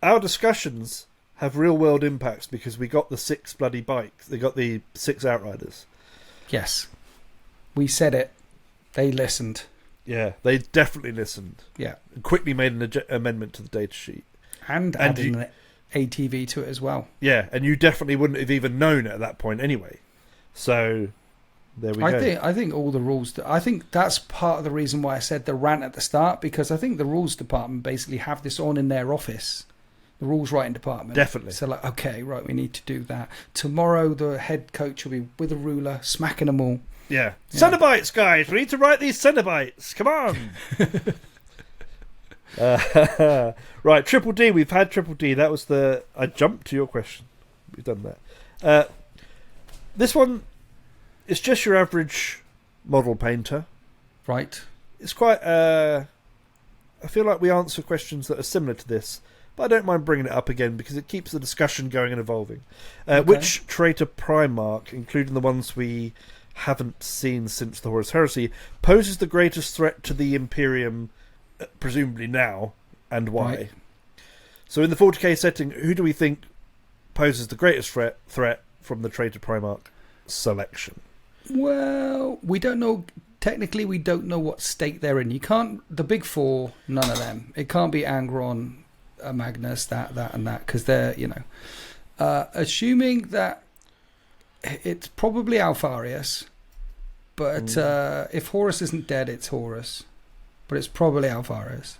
Our discussions have real world impacts because we got the 6 bloody bikes. They got the 6 Outriders. Yes. We said it. They listened. Yeah, they definitely listened. Yeah. And quickly made an amendment to the data sheet. And added an ATV to it as well. Yeah, and you definitely wouldn't have even known at that point anyway. So there we go. I think all the rules. I think that's part of the reason why I said the rant at the start, because I think the rules department basically have this on in their office. The rules writing department. Definitely. So like, okay, right, we need to do that. Tomorrow the head coach will be with a ruler, smacking them all. Yeah. Cenobites, guys! We need to write these Cenobites! Come on! Right, Triple D. We've had Triple D. That was I jumped to your question. We've done that. This one is just your average model painter. Right. It's quite... I feel like we answer questions that are similar to this, but I don't mind bringing it up again because it keeps the discussion going and evolving. Which traitor Primarch, including the ones we haven't seen since the Horus Heresy, poses the greatest threat to the Imperium, presumably now, and why? Right. So in the 40k setting, who do we think poses the greatest threat from the Traitor Primarch selection? Well, we don't know. Technically, we don't know what state they're in. You can't. The big four, none of them. It can't be Angron, Magnus, that, and that, because they're, assuming that it's probably Alfarius, but if Horus isn't dead, it's Horus, but it's probably Alfarius.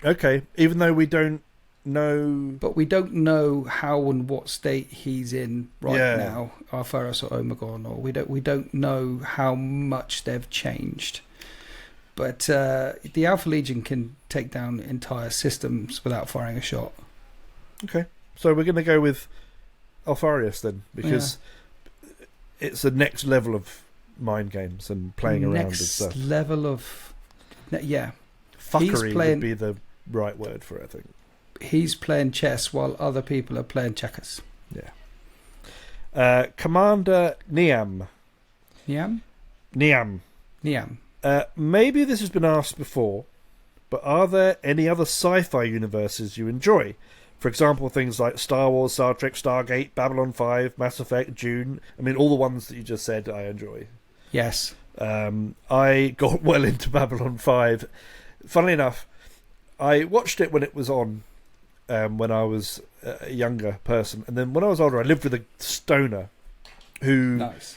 Okay, even though we don't know, but we don't know how and what state he's in now, Alfarius or Omegon, or we don't know how much they've changed. But the Alpha Legion can take down entire systems without firing a shot. Okay, so we're going to go with Alfarius then, because it's the next level of mind games and playing around and stuff. Next level of, fuckery would be the right word for it, I think. He's playing chess while other people are playing checkers. Yeah. Commander Niam. Niam. Maybe this has been asked before, but are there any other sci-fi universes you enjoy? For example, things like Star Wars, Star Trek, Stargate, Babylon 5, Mass Effect, Dune. I mean, all the ones that you just said I enjoy. Yes. I got well into Babylon 5. Funnily enough, I watched it when it was on, when I was a younger person. And then when I was older, I lived with a stoner who... Nice.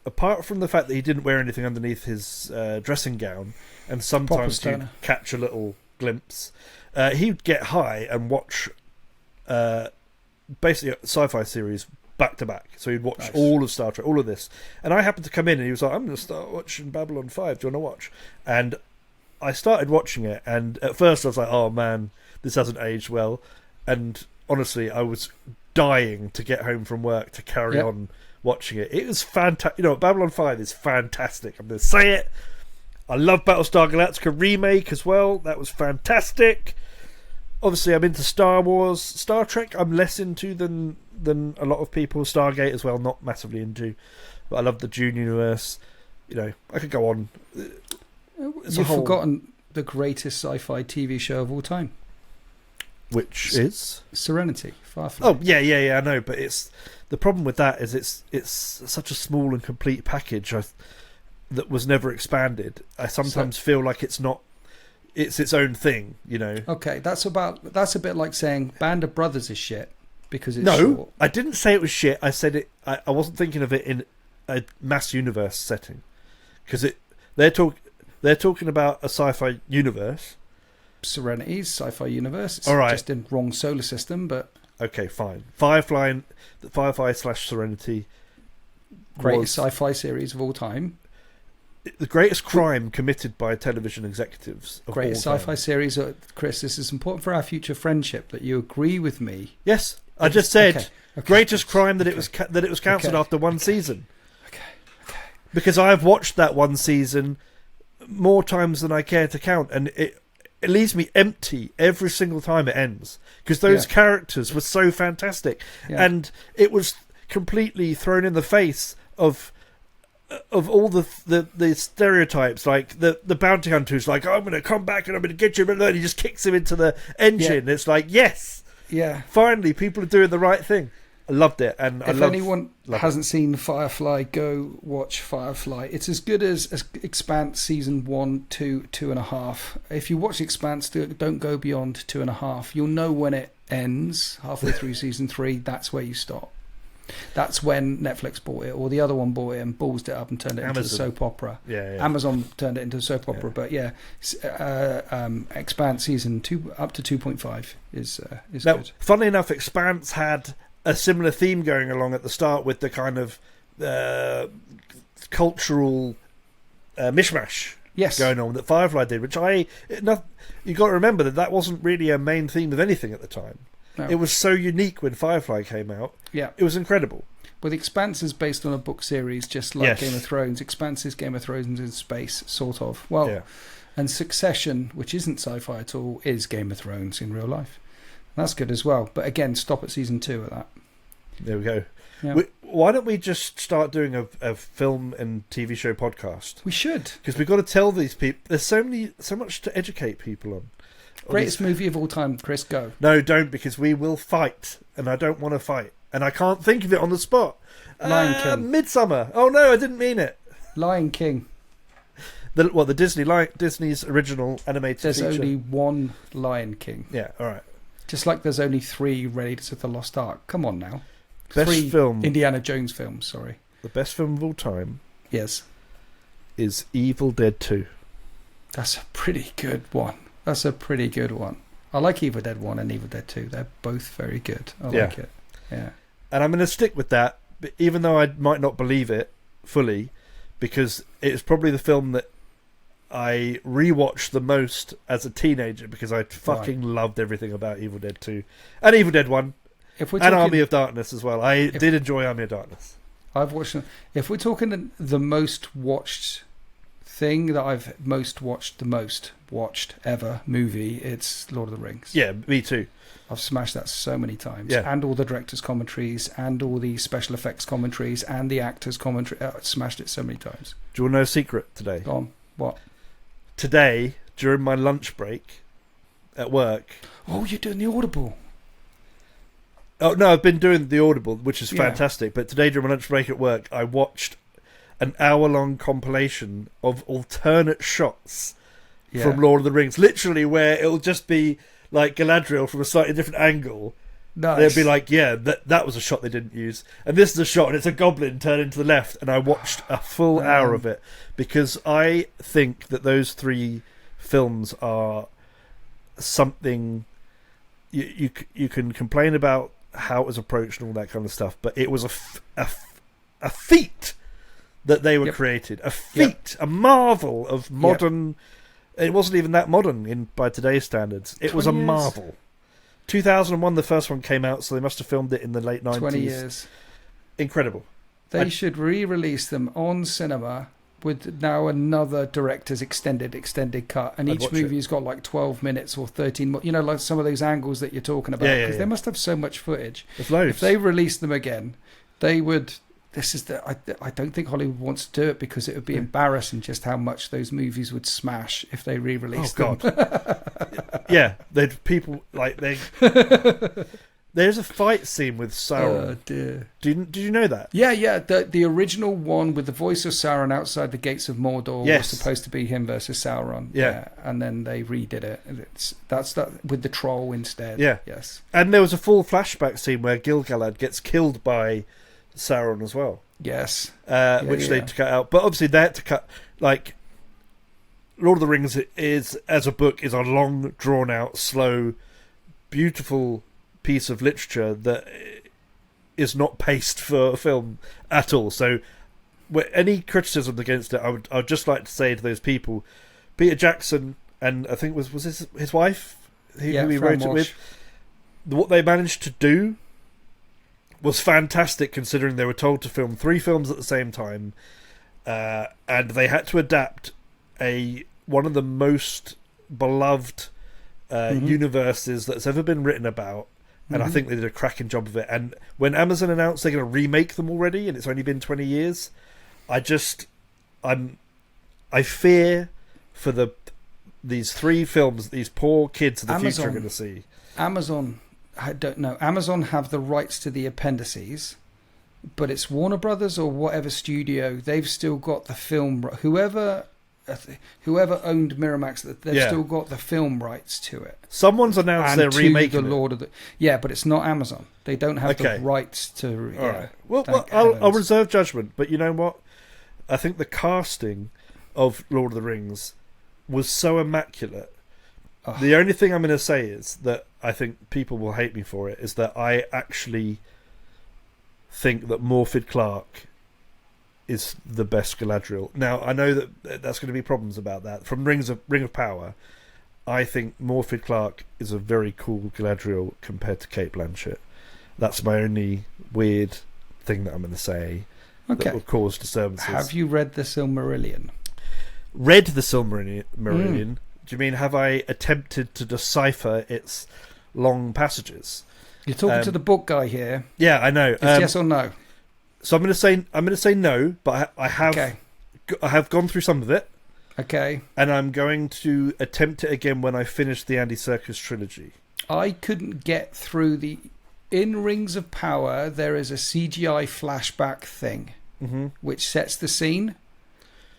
Apart from the fact that he didn't wear anything underneath his dressing gown, and sometimes you'd catch a little glimpse, he'd get high and watch basically a sci-fi series back to back. So he'd watch all of Star Trek, all of this. And I happened to come in and he was like, I'm going to start watching Babylon 5. Do you want to watch? And I started watching it, and at first I was like, oh man, this hasn't aged well. And honestly, I was dying to get home from work to carry on watching it. It was fantastic. Babylon 5 is fantastic. I'm going to say it. I love Battlestar Galactica remake as well. That was fantastic. Obviously, I'm into Star Wars. Star Trek, I'm less into than a lot of people. Stargate as well, not massively into. But I love the Dune universe. I could go on. You've forgotten the greatest sci-fi TV show of all time. Which is? Serenity. Firefly. Oh, yeah, I know. But the problem with that is it's such a small and complete package that was never expanded. I sometimes feel like it's its own thing, Okay, that's a bit like saying Band of Brothers is shit because it's short. I didn't say it was shit. I said it. I wasn't thinking of it in a mass universe setting, because they're talking about a sci-fi universe. Serenity's sci-fi universe. It's all right. Just in wrong solar system, but okay, fine. Firefly/Serenity, greatest sci-fi series of all time. The greatest crime committed by television executives of greatest all time. Sci-fi series. Chris, this is important for our future friendship that you agree with me. Yes, I just said greatest crime that it was cancelled after one season. Okay. Because I've watched that one season more times than I care to count, and it leaves me empty every single time it ends, because those characters were so fantastic, and it was completely thrown in the face of all the stereotypes, like the bounty hunter who's like, I'm going to come back and I'm going to get you, and then he just kicks him into the engine. It's like, yes, finally people are doing the right thing. I loved it, and if anyone hasn't seen Firefly, go watch Firefly. It's as good as Expanse season 1, 2, 2.5. If you watch Expanse, don't go beyond 2.5. You'll know when it ends. Halfway through season 3, that's where you stop. That's when Netflix bought it, or the other one bought it and ballsed it up and turned it into a soap opera. Amazon turned it into a soap opera, but Expanse season 2 up to 2.5 is now, good. Funnily enough, Expanse had a similar theme going along at the start with the kind of cultural mishmash going on that Firefly did, which you got to remember that wasn't really a main theme of anything at the time. No. It was so unique when Firefly came out. Yeah, it was incredible. Well, The Expanse is based on a book series, just like Game of Thrones. Expanse is Game of Thrones in space, sort of. Well, and Succession, which isn't sci-fi at all, is Game of Thrones in real life. That's good as well. But again, stop at season 2 at that. There we go. Yeah. Why don't we just start doing a film and TV show podcast? We should, because we've got to tell these people. There's so much to educate people on. Greatest movie of all time, Chris. Go. No, don't, because we will fight, and I don't want to fight. and I can't think of it on the spot. Lion King. Midsummer. Oh no, I didn't mean it. Lion King. The Disney's original animated There's feature. only one Lion King. Yeah, all right. Just like there's only 3 Raiders of the Lost Ark. Come on now. Best 3 film. Indiana Jones films, sorry. The best film of all time Yes. is Evil Dead 2. That's a pretty good one. I like Evil Dead 1 and Evil Dead 2. They're both very good. I like it. Yeah. And I'm going to stick with that, even though I might not believe it fully, because it's probably the film that I rewatched the most as a teenager because I fucking loved everything about Evil Dead 2 and Evil Dead 1 and Army of Darkness as well. I did enjoy Army of Darkness. I've watched them. If we're talking the most watched thing that I've watched ever movie, it's Lord of the Rings. Yeah, me too. I've smashed that so many times. Yeah. And all the director's commentaries and all the special effects commentaries and the actors' commentary. I smashed it so many times. Do you want to know a secret today? Go on. What? Today, during my lunch break at work... Oh, you're doing the Audible. Oh, no, I've been doing the Audible, which is fantastic. But today, during my lunch break at work, I watched an hour-long compilation of alternate shots from Lord of the Rings. Literally, where it'll just be like Galadriel from a slightly different angle. Nice. They'll be like, yeah, that was a shot they didn't use. And this is a shot, and it's a goblin turning to the left. And I watched a full hour of it because I think that those 3 films are something you can complain about how it was approached and all that kind of stuff, but it was a feat that they were created. A feat, a marvel of modern... It wasn't even that modern by today's standards. It was a marvel. 2001, the first one came out, so they must have filmed it in the late 90s. 20 years. Incredible. They should re-release them on cinema with now another director's extended cut, and each movie's got like 12 minutes or 13 more, like some of those angles that you're talking about, because they must have so much footage. There's loads. If they released them again, they would... I don't think Hollywood wants to do it because it would be embarrassing just how much those movies would smash if they re-released them. Yeah, people like they. There's a fight scene with Sauron. Oh dear! Did you know that? Yeah. The original one with the voice of Sauron outside the gates of Mordor was supposed to be him versus Sauron. Yeah, and then they redid it. That's with the troll instead. Yeah. Yes. And there was a full flashback scene where Gil-galad gets killed by Sauron as well. Yes. Which they cut out. But obviously they had to cut, like, Lord of the Rings is, as a book, is a long, drawn-out, slow, beautiful piece of literature that is not paced for a film at all. So any criticism against it, I'd just like to say to those people, Peter Jackson, and I think was his wife who he wrote it with, what they managed to do was fantastic, considering they were told to film 3 films at the same time, and they had to adapt one of the most beloved universes that's ever been written about, and I think they did a cracking job of it. And when Amazon announced they're going to remake them already, and it's only been 20 years, I fear for these 3 films that these poor kids of the future are going to see. I don't know. Amazon have the rights to the appendices, but it's Warner Brothers or whatever studio. They've still got the film. Whoever owned Miramax, they've still got the film rights to it. Someone's announced they're remaking the Lord of the. Yeah, but it's not Amazon. They don't have the rights to. All right. Well, I'll reserve judgment. But you know what? I think the casting of Lord of the Rings was so immaculate. The only thing I'm going to say is that I think people will hate me for it, is that I actually think that Morfydd Clark is the best Galadriel. Now, I know that that's going to be problems about that. From Ring of Power, I think Morfydd Clark is a very cool Galadriel compared to Cate Blanchett. That's my only weird thing that I'm going to say that will cause disturbances. Have you read the Silmarillion? Read the Silmarillion? Do you mean, have I attempted to decipher its long passages? You're talking to the book guy here. Yeah, I know. It's yes or no. So I'm going to say no, but I have gone through some of it. Okay. And I'm going to attempt it again when I finish the Andy Serkis trilogy. I couldn't get through In Rings of Power, there is a CGI flashback thing, which sets the scene.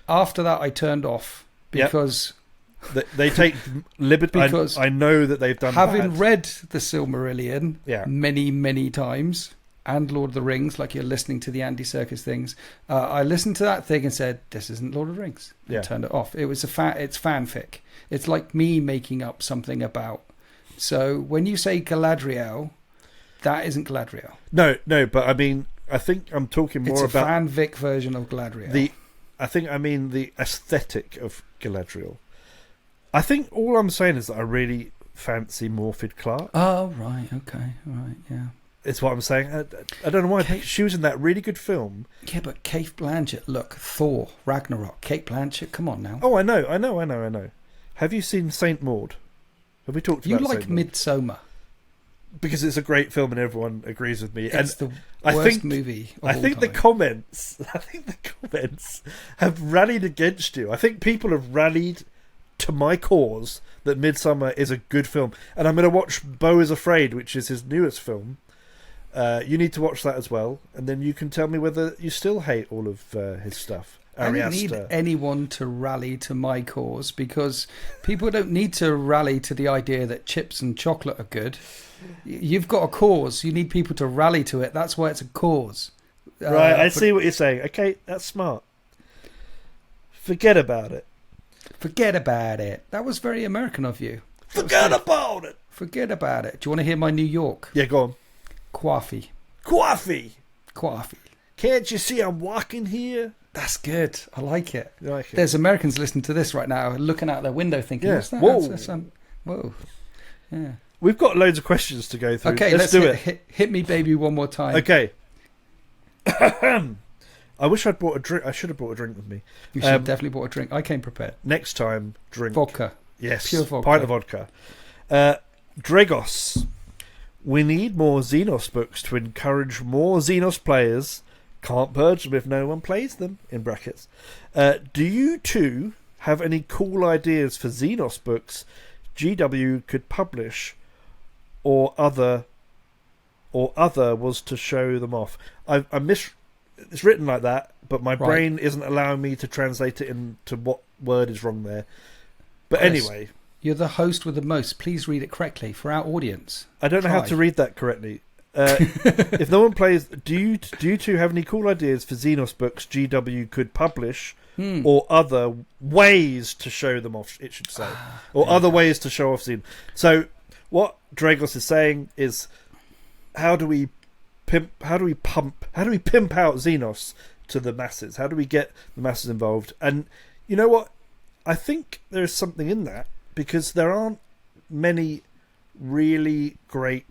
After that, I turned off because they take liberty. Because I know that they've done. Having bad. read the Silmarillion many times, and Lord of the Rings, like you're listening to the Andy Serkis things, I listened to that thing and said, "This isn't Lord of the Rings." And turned it off. It was it's fanfic. It's like me making up something about. So when you say Galadriel, that isn't Galadriel. No, but I mean, I think I'm talking more about fanfic version of Galadriel. I mean the aesthetic of Galadriel. I think all I'm saying is that I really fancy Morfydd Clark. Oh, right, okay, right, yeah. It's what I'm saying. I don't know why. She was in that really good film. Yeah, but Cate Blanchett, look, Thor, Ragnarok, Cate Blanchett, come on now. Oh, I know. Have you seen Saint Maud? Have we talked about Saint Maud? Midsommar. Because it's a great film and everyone agrees with me. It's the worst movie of all time. The comments have rallied against you. I think people have rallied to my cause that Midsommar is a good film. And I'm going to watch Beau is Afraid, which is his newest film. You need to watch that as well. And then you can tell me whether you still hate all of his stuff. I don't need anyone to rally to my cause, because people don't need to rally to the idea that chips and chocolate are good. You've got a cause. You need people to rally to it. That's why it's a cause. Right, I see what you're saying. Okay, that's smart. Forget about it. Forget about it. That was very American of you. Forget about it. Forget about it. Do you want to hear my New York? Yeah, go on. Coffee. Can't you see I'm walking here? That's good. I like it. You like it? There's Americans listening to this right now, looking out their window thinking, what's that? Whoa. Whoa. Yeah. We've got loads of questions to go through. Okay, let's do it. Hit me, baby, one more time. Okay. I wish I'd brought a drink. I should have brought a drink with me. You should have definitely brought a drink. I came prepared. Next time, drink. Vodka. Yes. Pure vodka. Pint of vodka. Dragos. We need more Xenos books to encourage more Xenos players. Can't purge them if no one plays them, in brackets. Do you two have any cool ideas for Xenos books GW could publish or other was to show them off? It's written like that, but my brain isn't allowing me to translate it into what word is wrong there. But anyway. You're the host with the most. Please read it correctly for our audience. I don't know how to read that correctly. If no one plays, do you two have any cool ideas for Xenos books GW could publish or other ways to show them off, it should say. Other ways to show off Xenos. So what Dragos is saying is, how do we pimp out Xenos to the masses? How do we get the masses involved? And you know what? I think there's something in that, because there aren't many really great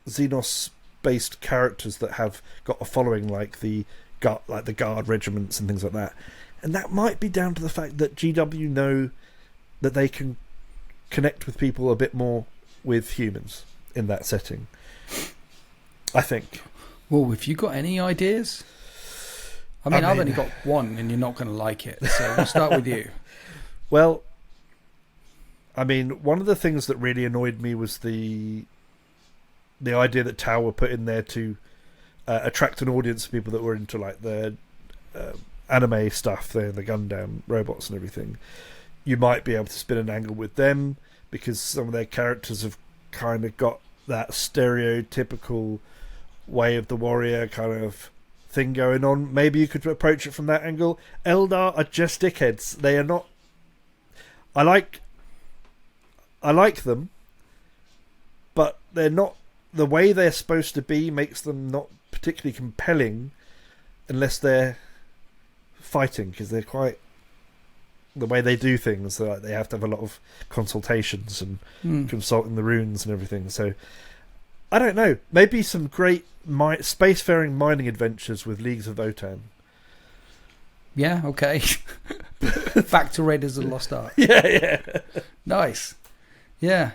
Xenos-based characters that have got a following like the guard regiments and things like that. And that might be down to the fact that GW know that they can connect with people a bit more with humans in that setting, I think. Well, have you got any ideas? I mean, I've only got one, and you're not going to like it, so we'll start with you. Well, I mean, one of the things that really annoyed me was the idea that Tau were put in there to attract an audience of people that were into like the anime stuff, the Gundam robots and everything. You might be able to spin an angle with them, because some of their characters have kind of got that stereotypical way of the warrior kind of thing going on. Maybe you could approach it from that angle. Eldar are just dickheads. They are not... I like them, but they're not... The way they're supposed to be makes them not particularly compelling unless they're fighting, because they're quite... The way they do things, like they have to have a lot of consultations and consulting the runes and everything. So, I don't know. Maybe some great spacefaring mining adventures with Leagues of Votan. Yeah, okay. Back to Raiders of the Lost Ark. Yeah. Nice. Yeah.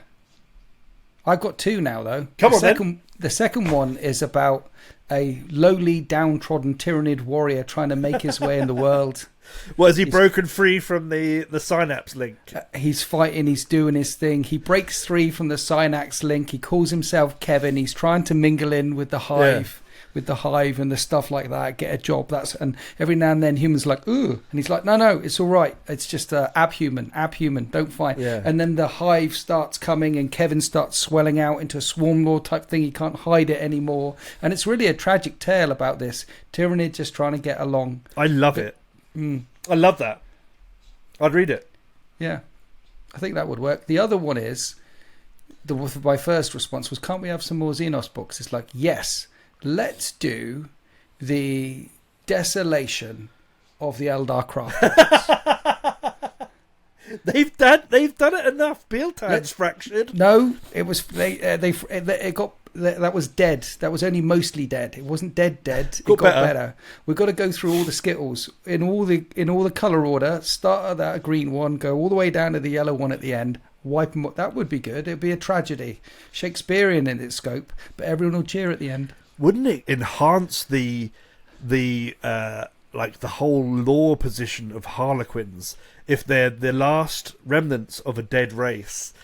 I've got two now, though. Come on, then. The second one is about a lowly, downtrodden Tyranid warrior trying to make his way in the world. Well, has he broken free from the synapse link? He's fighting, he's doing his thing. He breaks free from the synapse link. He calls himself Kevin. He's trying to mingle in with the hive. With the hive and the stuff like that, get a job. And every now and then humans like, ooh, and he's like, no, it's all right. It's just abhuman, don't fight. Yeah. And then the hive starts coming, and Kevin starts swelling out into a swarm lord type thing. He can't hide it anymore, and it's really a tragic tale about this Tyranid just trying to get along. I love it. I love that. I'd read it. Yeah, I think that would work. The other one is my first response was, can't we have some more Xenos books? It's like, yes. Let's do the desolation of the Eldar craft. They've done it enough. Beeltan's fractured. No, it was that was dead. That was only mostly dead. It wasn't dead. It got better. We've got to go through all the Skittles in all the color order. Start at that green one, go all the way down to the yellow one at the end. Wipe them up. That would be good. It'd be a tragedy, Shakespearean in its scope, but everyone will cheer at the end. Wouldn't it enhance the whole lore position of Harlequins if they're the last remnants of a dead race?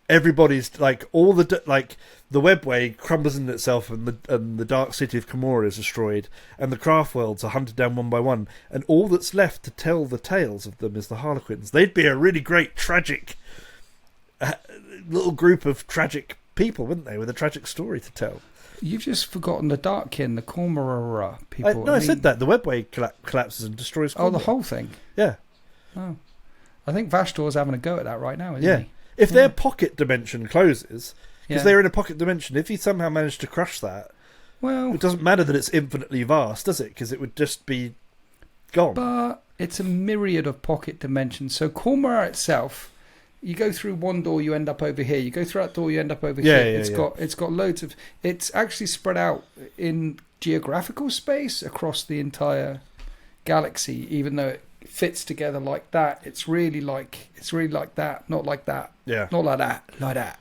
Everybody's like the webway crumbles in itself, and the dark city of Camorra is destroyed, and the craft worlds are hunted down one by one, and all that's left to tell the tales of them is the Harlequins. They'd be a really great tragic little group of tragic people, wouldn't they, with a tragic story to tell? You've just forgotten the Darkkin, the Cormorra people. I said that. The webway collapses and destroys Cormorra. Oh, the whole thing? Yeah. Oh. I think Vashtor's having a go at that right now, isn't he? If their pocket dimension closes, because they're in a pocket dimension, if he somehow managed to crush that, well, it doesn't matter that it's infinitely vast, does it? Because it would just be gone. But it's a myriad of pocket dimensions. So Cormorra itself... You go through one door, you end up over here. You go through that door, you end up over here. It's got loads of. It's actually spread out in geographical space across the entire galaxy. Even though it fits together like that, it's really like that, not like that. Yeah, not like that, like that,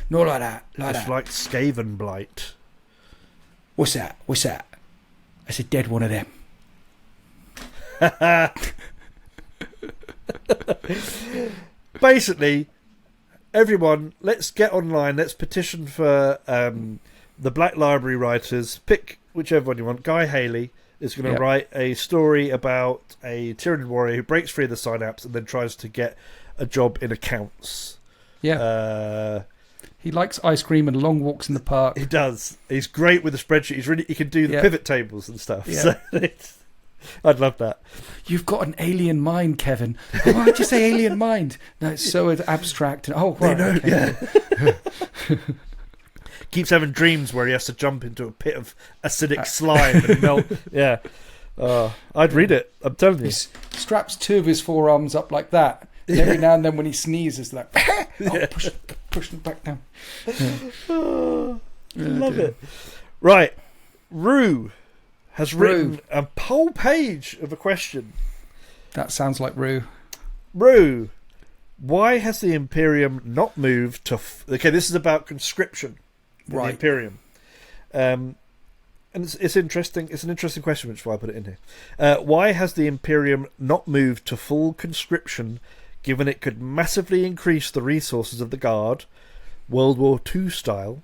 not like that, like it's that. like Skaven blight. What's that? That's a dead one of them. Basically, everyone, let's get online. Let's petition for the Black Library writers. Pick whichever one you want. Guy Haley is going to write a story about a Tyranid warrior who breaks free of the synapse and then tries to get a job in accounts. Yeah. He likes ice cream and long walks in the park. He does. He's great with the spreadsheet. He can do the pivot tables and stuff. Yeah. So I'd love that. You've got an alien mind, Kevin. Why'd you say alien mind? No, it's so abstract. Right, yeah. Keeps having dreams where he has to jump into a pit of acidic slime and melt. Yeah. I'd read it. I'm telling you. He straps two of his forearms up like that. And every now and then when he sneezes, like, push them back down. Yeah. Love it. Right. Rue has written a whole page of a question. That sounds like Rue. Rue, why has the Imperium not moved to... Okay, this is about conscription in the Imperium. And it's interesting. It's an interesting question, which is why I put it in here. Why has the Imperium not moved to full conscription, given it could massively increase the resources of the Guard, World War II style,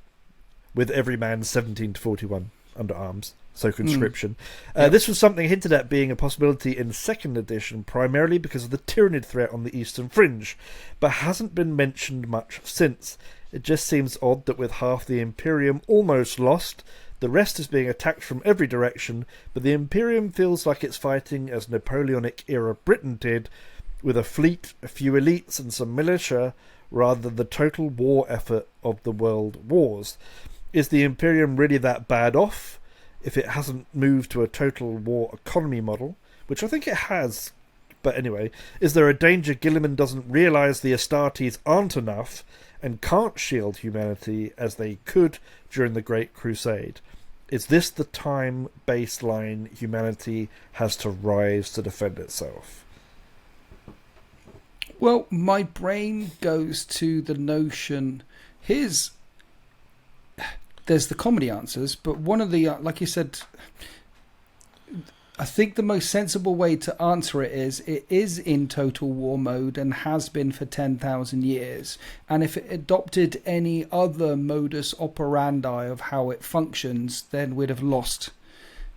with every man 17 to 41 under arms? So conscription. This was something hinted at being a possibility in 2nd edition, primarily because of the Tyranid threat on the eastern fringe, but hasn't been mentioned much since. It just seems odd that with half the Imperium almost lost, the rest is being attacked from every direction, but the Imperium feels like it's fighting as Napoleonic-era Britain did, with a fleet, a few elites and some militia, rather than the total war effort of the world wars. Is the Imperium really that bad off if it hasn't moved to a total war economy model, which I think it has? But anyway, is there a danger Gilliman doesn't realise the Astartes aren't enough and can't shield humanity as they could during the Great Crusade? Is this the time baseline humanity has to rise to defend itself? Well, my brain goes to the notion... there's the comedy answers, but one of the, like you said, I think the most sensible way to answer it is in total war mode and has been for 10,000 years. And if it adopted any other modus operandi of how it functions, then we'd have lost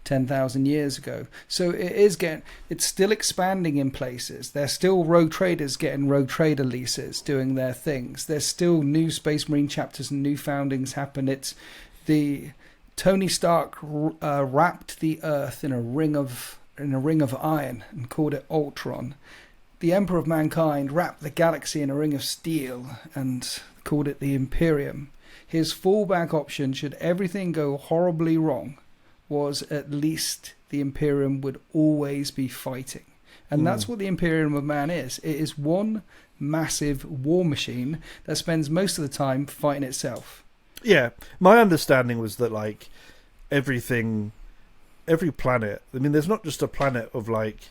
10,000 years ago. So it's still expanding in places. There's still rogue traders getting rogue trader leases, doing their things. There's still new Space Marine chapters and new foundings happen. It's the Tony Stark wrapped the Earth in a ring of iron and called it Ultron. The Emperor of Mankind wrapped the galaxy in a ring of steel and called it the Imperium. His fallback option, should everything go horribly wrong, was at least the Imperium would always be fighting. And that's what the Imperium of Man is. It is one massive war machine that spends most of the time fighting itself. Yeah, my understanding was that, like, every planet, I mean, there's not just a planet of, like,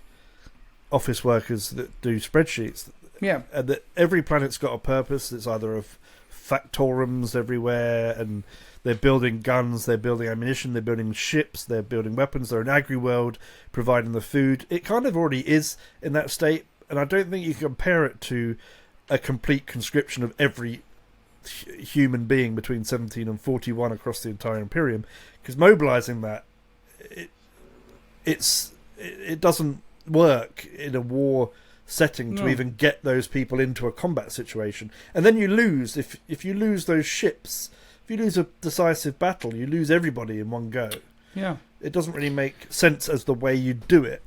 office workers that do spreadsheets. Yeah. That every planet's got a purpose. It's either of factorums everywhere, and they're building guns, they're building ammunition, they're building ships, they're building weapons, they're an agri-world providing the food. It kind of already is in that state, and I don't think you can compare it to a complete conscription of every human being between 17 and 41 across the entire Imperium, because mobilizing that it doesn't work in a war setting to even get those people into a combat situation. And then you lose, if you lose those ships, if you lose a decisive battle, you lose everybody in one go. Yeah, it doesn't really make sense as the way you do it.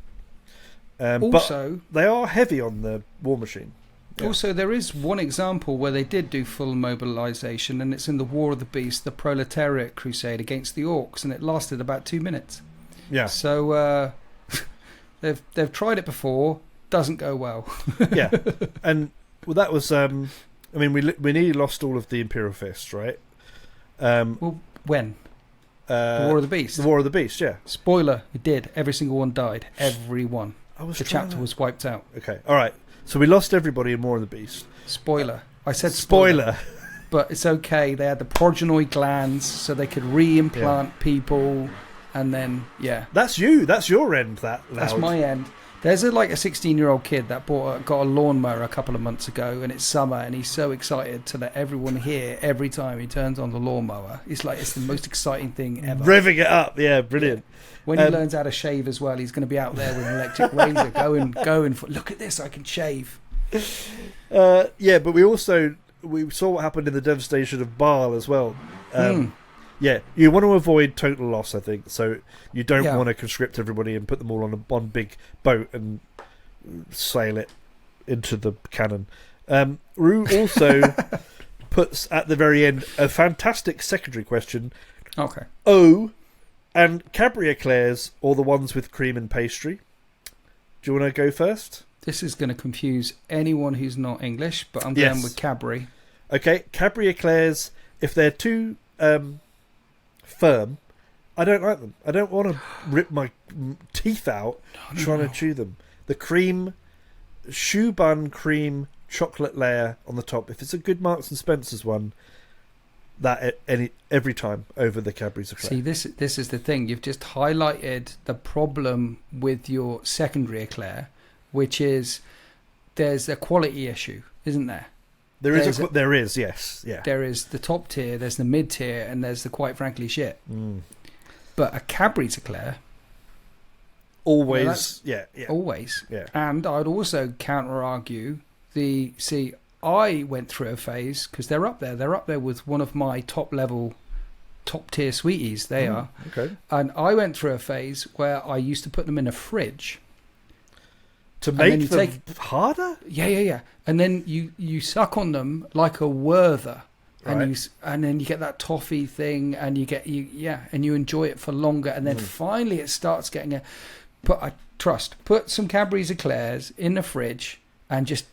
Also, but they are heavy on the war machine. Yeah. Also, there is one example where they did do full mobilization, and it's in the War of the Beast, the Proletariat Crusade against the Orcs, and it lasted about 2 minutes. Yeah. So they've tried it before, doesn't go well. Yeah, and well, that was I mean, we nearly lost all of the Imperial Fists, right? Well, when? The War of the Beast. The War of the Beast, yeah. Spoiler: it did. Every single one died. Every one. The chapter was wiped out. Okay, all right. So we lost everybody in War of the Beast. Spoiler. I said spoiler. But it's okay. They had the progenoid glands, so they could re-implant people, and then That's you. That's your end. That's my end. There's a 16-year-old kid that got a lawnmower a couple of months ago, and it's summer, and he's so excited to let everyone hear every time he turns on the lawnmower. It's the most exciting thing ever. Revving it up, yeah, brilliant. When he learns how to shave as well, he's going to be out there with an electric razor, going for, look at this, I can shave. Yeah, but we saw what happened in the devastation of Baal as well. Yeah, you want to avoid total loss, I think. So you don't want to conscript everybody and put them all on one big boat and sail it into the cannon. Rue also puts at the very end a fantastic secondary question. Okay. And Cadbury eclairs, or the ones with cream and pastry? Do you want to go first? This is going to confuse anyone who's not English, but I'm going with Cadbury. Okay, Cadbury eclairs, if they're too firm, I don't like them. I don't want to rip my teeth out trying to chew them. The cream, shoe bun cream chocolate layer on the top. If it's a good Marks and Spencer's one, that every time over the Cadbury's eclair. See, this is the thing. You've just highlighted the problem with your secondary eclair, which is there's a quality issue, isn't there? There is, yes, yeah. There is the top tier, there's the mid tier, and there's the quite frankly shit. But a Cadbury's eclair, always, always, yeah. And I'd also counter argue I went through a phase because they're up there with one of my top tier sweeties. They are okay, and I went through a phase where I used to put them in a fridge. To make them harder? Yeah. And then you suck on them like a Werther. Right. And then you get that toffee thing, and and you enjoy it for longer. And then finally it starts getting put some Cadbury's eclairs in the fridge and just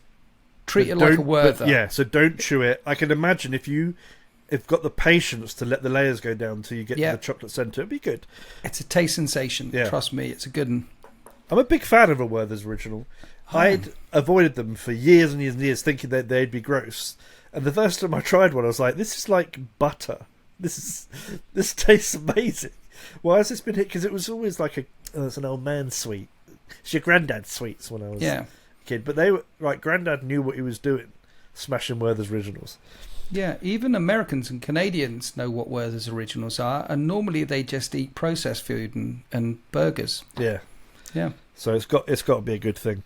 treat it like a Werther. So don't chew it. I can imagine if you've got the patience to let the layers go down until you get to the chocolate centre, it'd be good. It's a taste sensation. Yeah. Trust me, it's a good one. I'm a big fan of a Werther's original. I'd avoided them for years and years and years, thinking that they'd be gross. And the first time I tried one, I was like, this is like butter. this tastes amazing. Why has this been hit? Because it was always like it's an old man's sweet. It's your granddad's sweets when I was a kid. But they were like, Granddad knew what he was doing, smashing Werther's originals. Yeah, even Americans and Canadians know what Werther's originals are, and normally they just eat processed food and burgers. Yeah. Yeah. So it's got to be a good thing.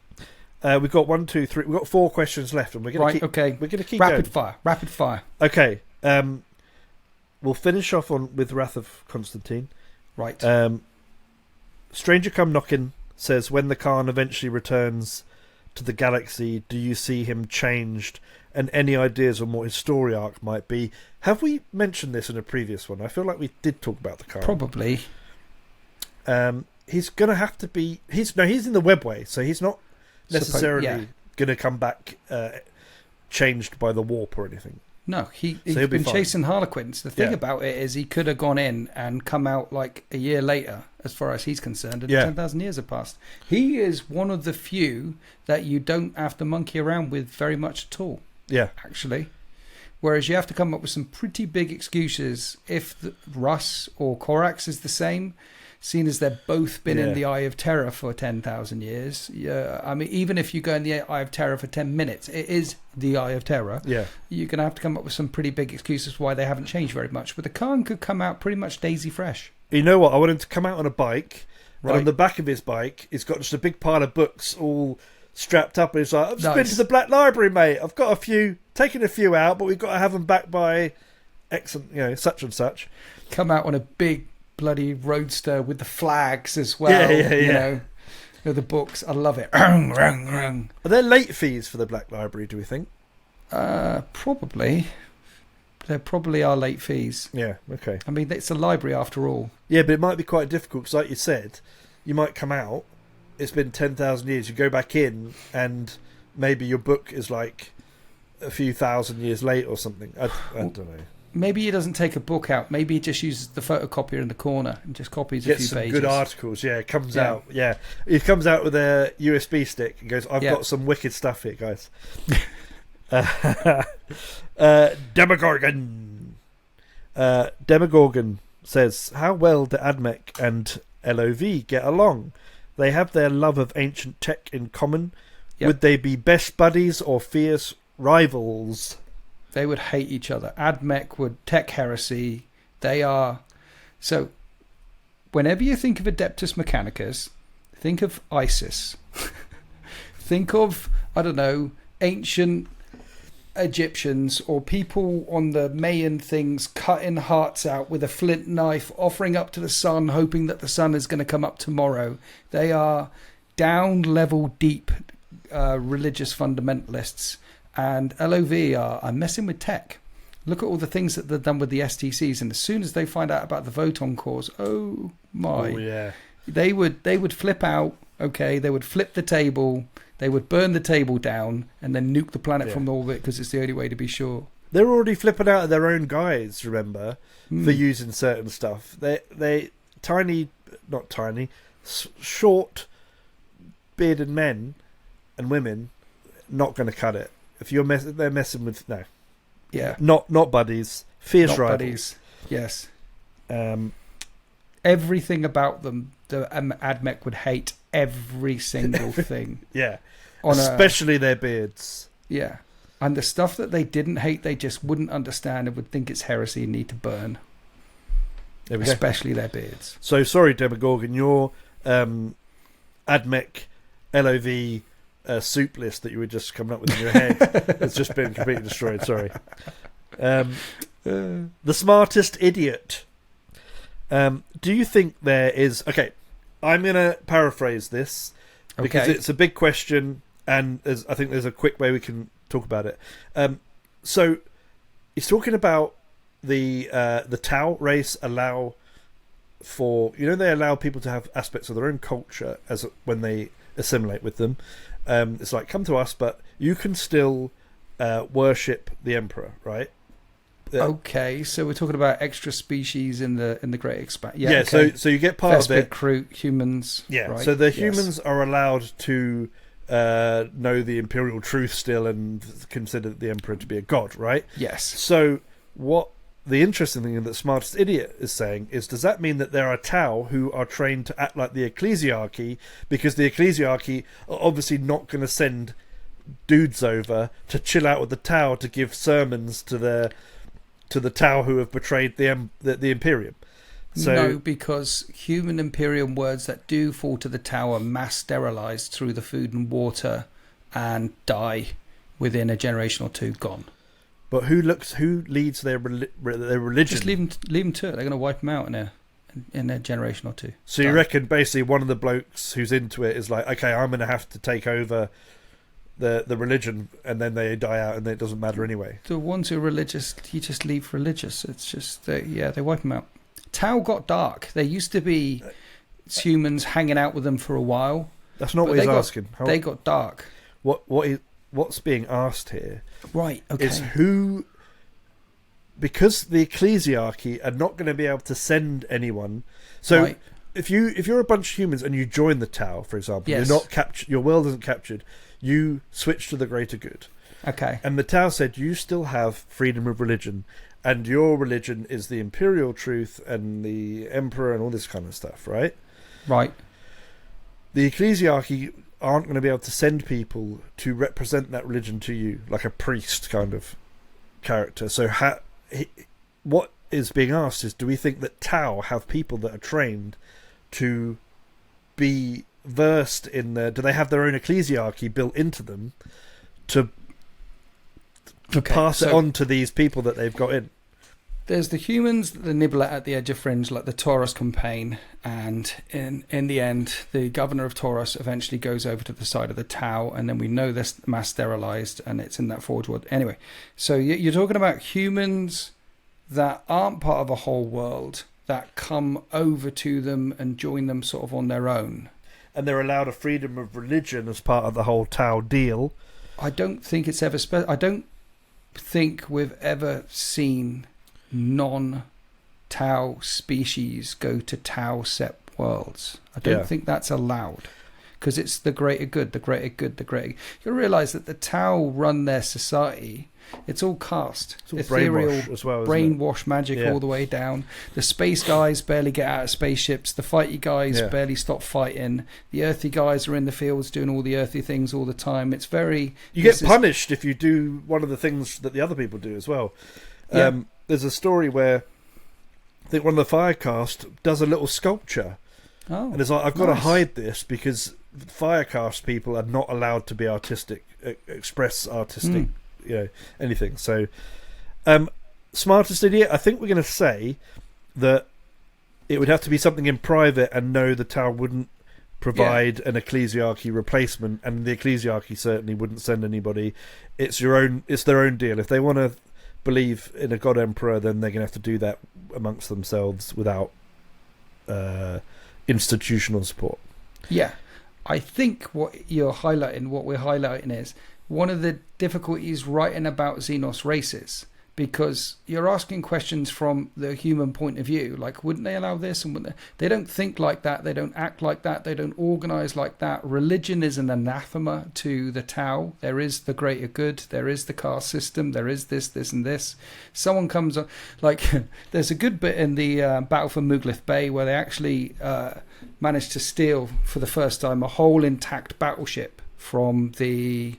We've got 1, 2, 3. We've got 4 questions left, and we're going to keep. We're going to keep rapid going. Rapid fire. Okay. We'll finish off with Wrath of Constantine. Right. Stranger Come Knocking says, when the Khan eventually returns to the galaxy, do you see him changed? And any ideas on what his story arc might be? Have we mentioned this in a previous one? I feel like we did talk about the Khan. Probably. He's going to have to be. He's in the webway, so he's not necessarily going to come back changed by the warp or anything. No, he's been chasing Harlequins. The thing about it is he could have gone in and come out like a year later, as far as he's concerned, and 10,000 years have passed. He is one of the few that you don't have to monkey around with very much at all. Yeah. Actually. Whereas you have to come up with some pretty big excuses if Russ or Korax is the same, seeing as they've both been in the Eye of Terror for 10,000 years. Yeah, I mean, even if you go in the Eye of Terror for 10 minutes, it is the Eye of Terror. Yeah. You're going to have to come up with some pretty big excuses why they haven't changed very much. But the Khan could come out pretty much daisy fresh. You know what? I want him to come out on a bike, and on the back of his bike, he's got just a big pile of books all strapped up, and he's like, I've just been to the Black Library, mate. I've got taken a few out, but we've got to have them back by X and, such and such. Come out on a big bloody roadster with the flags as well. Yeah. The books. I love it. Are there late fees for the Black Library, do we think? Probably. There probably are late fees. Yeah, okay. I mean, it's a library after all. Yeah, but it might be quite difficult, because like you said, you might come out, it's been 10,000 years, you go back in, and maybe your book is like a few thousand years late or something. I don't know. Maybe he doesn't take a book out. Maybe he just uses the photocopier in the corner and just copies a few some pages. Good articles, it comes out. Yeah, he comes out with a USB stick and goes, I've got some wicked stuff here, guys. Demogorgon. Demogorgon says, how well do Admech and LOV get along? They have their love of ancient tech in common. Yep. Would they be best buddies or fierce rivals? They would hate each other. Admech would tech heresy. They are... So, whenever you think of Adeptus Mechanicus, think of ISIS. Think of, I don't know, ancient Egyptians or people on the Mayan things cutting hearts out with a flint knife, offering up to the sun, hoping that the sun is going to come up tomorrow. They are down level deep religious fundamentalists, and LOV are messing with tech. Look at all the things that they've done with the STCs, and as soon as they find out about the Voton cores, they would flip out. Okay, they would flip the table. They would burn the table down and then nuke the planet from orbit because it's the only way to be sure. They're already flipping out of their own guys, remember, for using certain stuff. They not tiny, short bearded men and women, not going to cut it. If they're messing with not buddies, fierce rivals. Buddies. Yes. Everything about them, the Admech would hate every single thing. Yeah. Especially their beards. Yeah. And the stuff that they didn't hate, they just wouldn't understand and would think it's heresy and need to burn. There we Especially their beards. So, sorry, Demogorgon, your Admech LOV soup list that you were just coming up with in your head has just been completely destroyed. Sorry. The smartest idiot. Do you think there is... Okay, I'm going to paraphrase this because it's a big question, and I think there's a quick way we can talk about it. So he's talking about the Tau race allow for... they allow people to have aspects of their own culture when they assimilate with them. It's like, come to us, but you can still worship the Emperor, right? Okay, so we're talking about extra species in the Great Expanse. Yeah, okay. so you get part First of it. Big Crew humans. Yeah, right? So the humans are allowed to know the imperial truth still and consider the Emperor to be a god, right? Yes. So what the interesting thing that Smartest Idiot is saying is, does that mean that there are Tau who are trained to act like the ecclesiarchy, because the ecclesiarchy are obviously not going to send dudes over to chill out with the Tau to give sermons to the Tau who have betrayed the Imperium? So, no, because human Imperium words that do fall to the Tau are mass sterilized through the food and water and die within a generation or two, gone. But who leads their religion? Just leave them to it. They're going to wipe them out in a generation or two. So you reckon basically one of the blokes who's into it is like, okay, I'm going to have to take over the religion, and then they die out, and it doesn't matter anyway. The ones who are religious, you just leave religious. It's just they wipe them out. Tau got dark. There used to be humans hanging out with them for a while. That's not what he's asking. They got dark. What's being asked here, right? Okay. Is who, because the ecclesiarchy are not going to be able to send anyone. So right. if you're a bunch of humans and you join the Tau, for example, yes. you're not captured. Your world isn't captured. You switch to the greater good. Okay. And the Tau said you still have freedom of religion, and your religion is the imperial truth and the emperor and all this kind of stuff, right? Right. The ecclesiarchy aren't going to be able to send people to represent that religion to you, like a priest kind of character. So what is being asked is, do we think that Tau have people that are trained to be versed in do they have their own ecclesiarchy built into them to pass it on to these people that they've got in? There's the humans that nibble at the edge of fringe, like the Taurus campaign, and in the end, the governor of Taurus eventually goes over to the side of the Tau, and then we know they're mass sterilized, and it's in that Forge world. Anyway, so you're talking about humans that aren't part of a whole world, that come over to them and join them sort of on their own. And they're allowed a freedom of religion as part of the whole Tau deal. I don't think it's ever I don't think we've ever seen non-Tau species go to Tau-sep worlds. I don't think that's allowed, because it's the greater good, the greater good, the greater... You realise that the Tau run their society. It's all caste. It's all ethereal brainwash as well, brainwash magic all the way down. The space guys barely get out of spaceships. The fighty guys barely stop fighting. The earthy guys are in the fields doing all the earthy things all the time. It's very... You get punished if you do one of the things that the other people do as well. There's a story where I think one of the fire caste does a little sculpture. Oh, and it's like, I've got to hide this because fire caste people are not allowed to be artistic, express artistic, anything. So, Smartest Idiot, I think we're going to say that it would have to be something in private, and no, the Tau wouldn't provide an ecclesiarchy replacement, and the ecclesiarchy certainly wouldn't send anybody. It's their own deal. If they want to believe in a god emperor, then they're going to have to do that amongst themselves without institutional support. Yeah, I think what we're highlighting is one of the difficulties writing about Xenos races, because you're asking questions from the human point of view, like, wouldn't they allow this? And wouldn't they don't think like that, they don't act like that, they don't organize like that. Religion is an anathema to the Tau. There is the greater good, there is the caste system, there is this and this. Someone comes on, like, there's a good bit in the Battle for Muglith Bay where they actually managed to steal for the first time a whole intact battleship from the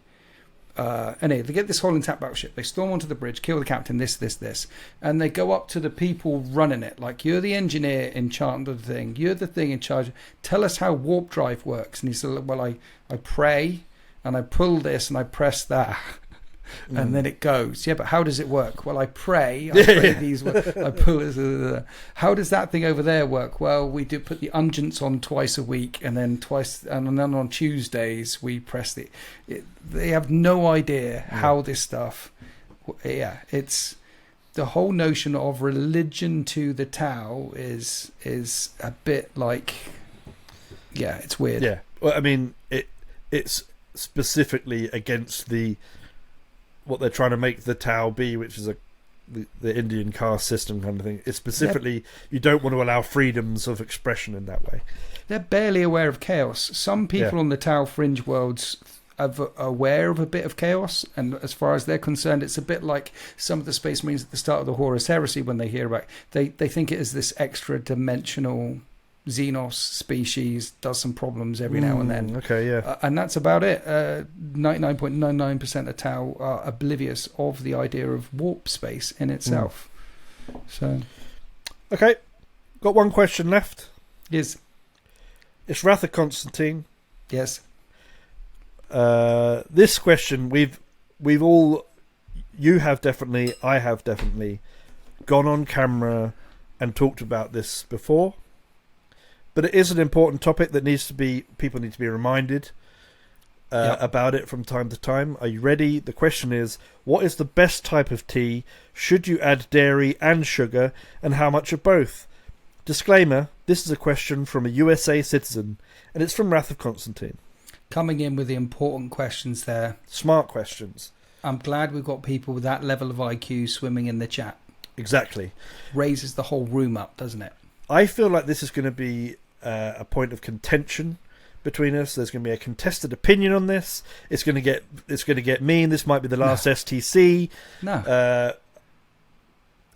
anyway, they get this whole intact battleship, they storm onto the bridge, kill the captain, this, and they go up to the people running it, like, you're the engineer in charge of the thing, you're the thing in charge, tell us how warp drive works. And he said, well, I pray and I pull this and I press that and then it goes. Yeah, but how does it work? Well, I pray these I pull this. How does that thing over there work? Well, we do put the unguents on twice a week, and then on Tuesdays we press they have no idea how this stuff. It's the whole notion of religion to the Tau is a bit like, it's weird. Yeah, well, I mean, it's specifically against what they're trying to make the Tau be, which is the Indian caste system kind of thing. It's specifically, you don't want to allow freedoms of expression in that way. They're barely aware of chaos. Some people on the Tau fringe worlds aware of a bit of chaos, and as far as they're concerned, it's a bit like some of the Space Marines at the start of the Horus Heresy when they hear about they think it is this extra dimensional Xenos species, does some problems every now and then. Okay, yeah. And that's about it. 99.99% of Tau are oblivious of the idea of warp space in itself. So, okay, got one question left. Yes. It's Wrath of Constantine. Yes. This question we've all, you have definitely, I have definitely gone on camera and talked about this before, but it is an important topic that people need to be reminded about it from time to time. Are you ready? The question is, what is the best type of tea? Should you add dairy and sugar, and how much of both? Disclaimer, this is a question from a USA citizen, and it's from Wrath of Constantine. Coming in with the important questions there. Smart questions. I'm glad we've got people with that level of IQ swimming in the chat. Exactly. Raises the whole room up, doesn't it? I feel like this is going to be a point of contention between us. There's going to be a contested opinion on this. It's going to get mean. This might be the last STC. No.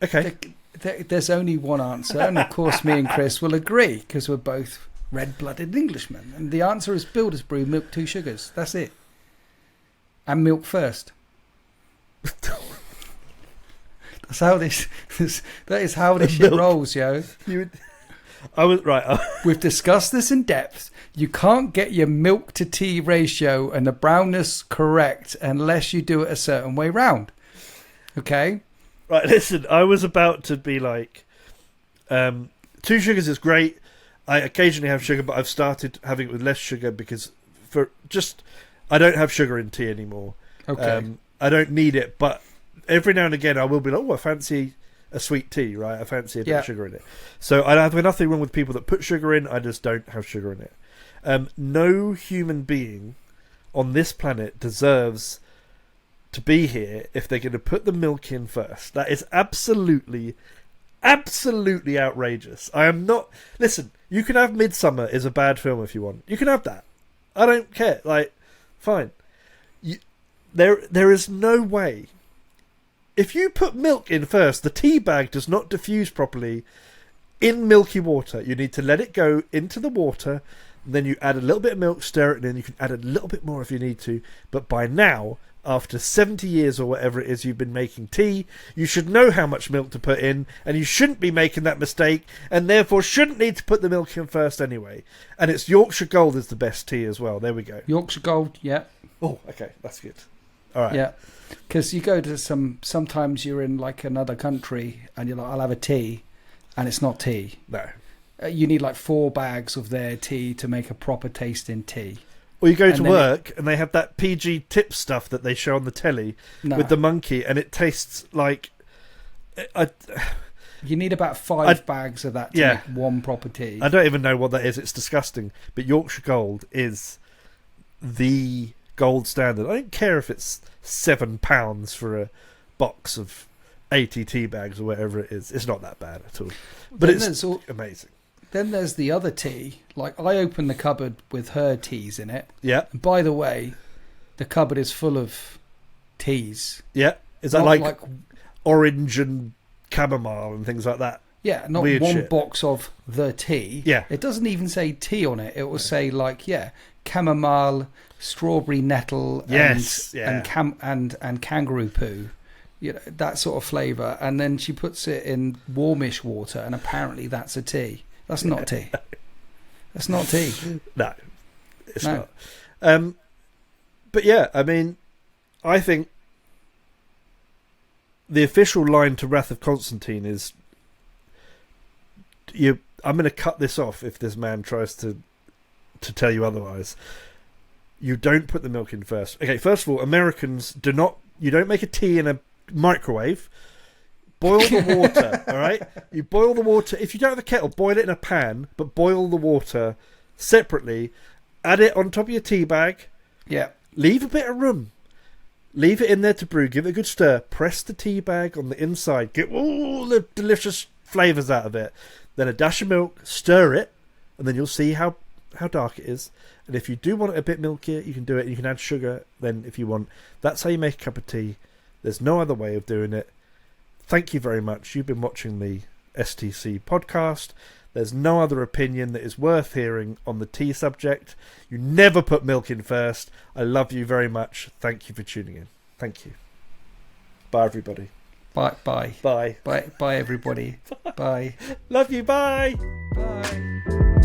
Okay. There's only one answer, and of course me and Chris will agree because we're both red-blooded Englishmen. And the answer is Builder's Brew, milk, 2 sugars. That's it. And milk first. That's how that is how this shit rolls, yo. We've discussed this in depth. You can't get your milk to tea ratio and the brownness correct unless you do it a certain way round. Okay? Right, listen, I was about to be like, 2 sugars is great. I occasionally have sugar, but I've started having it with less sugar because I don't have sugar in tea anymore. Okay. I don't need it, but every now and again I will be like, oh, I fancy a sweet tea, right? I fancy a bit of sugar in it. So I have nothing wrong with people that put sugar in. I just don't have sugar in it. No human being on this planet deserves to be here if they're going to put the milk in first. That is absolutely outrageous. I am not... Listen, you can have Midsummer is a bad film if you want. You can have that. I don't care. Like, fine. There is no way. If you put milk in first, the tea bag does not diffuse properly in milky water. You need to let it go into the water, and then you add a little bit of milk, stir it, and then you can add a little bit more if you need to. But by now, after 70 years or whatever it is you've been making tea, you should know how much milk to put in, and you shouldn't be making that mistake, and therefore shouldn't need to put the milk in first anyway. And it's Yorkshire Gold is the best tea as well. There we go. Yorkshire Gold, yeah. Oh, okay, that's good. All right. Yeah, because you go to sometimes you're in like another country, and you're like, I'll have a tea, and it's not tea. No. You need like 4 bags of their tea to make a proper tasting tea. Or you go to work and they have that PG tip stuff that they show on the telly with the monkey, and it tastes like... You need about 5 bags of that to make one proper tea. I don't even know what that is. It's disgusting. But Yorkshire Gold is the gold standard. I don't care if it's £7 for a box of 80 tea bags or whatever it is. It's not that bad at all. But it's amazing. Then there's the other tea. Like, I open the cupboard with her teas in it. Yeah. And by the way, the cupboard is full of teas. Yeah. Is that like orange and chamomile and things like that? Yeah, not weird one shit. box of the tea. Yeah. It doesn't even say tea on it. It will say like, chamomile, strawberry nettle, and kangaroo poo. You know, that sort of flavour. And then she puts it in warmish water, and apparently that's a tea. That's not tea. That's not tea. No, it's not. But yeah, I mean, I think the official line to Wrath of Constantine is, I'm going to cut this off if this man tries to tell you otherwise. You don't put the milk in first. Okay, first of all, Americans you don't make a tea in a microwave. Boil the water, all right? You boil the water. If you don't have a kettle, boil it in a pan, but boil the water separately. Add it on top of your tea bag. Yeah. Leave a bit of room. Leave it in there to brew. Give it a good stir. Press the tea bag on the inside. Get all the delicious flavours out of it. Then a dash of milk. Stir it. And then you'll see how how dark it is. And if you do want it a bit milkier, you can do it. You can add sugar then if you want. That's how you make a cup of tea. There's no other way of doing it. Thank you very much. You've been watching the STC podcast. There's no other opinion that is worth hearing on the tea subject. You never put milk in first. I love you very much. Thank you for tuning in. Thank you. Bye, everybody. Bye. Bye. Bye, everybody. Bye. Love you. Bye. Bye.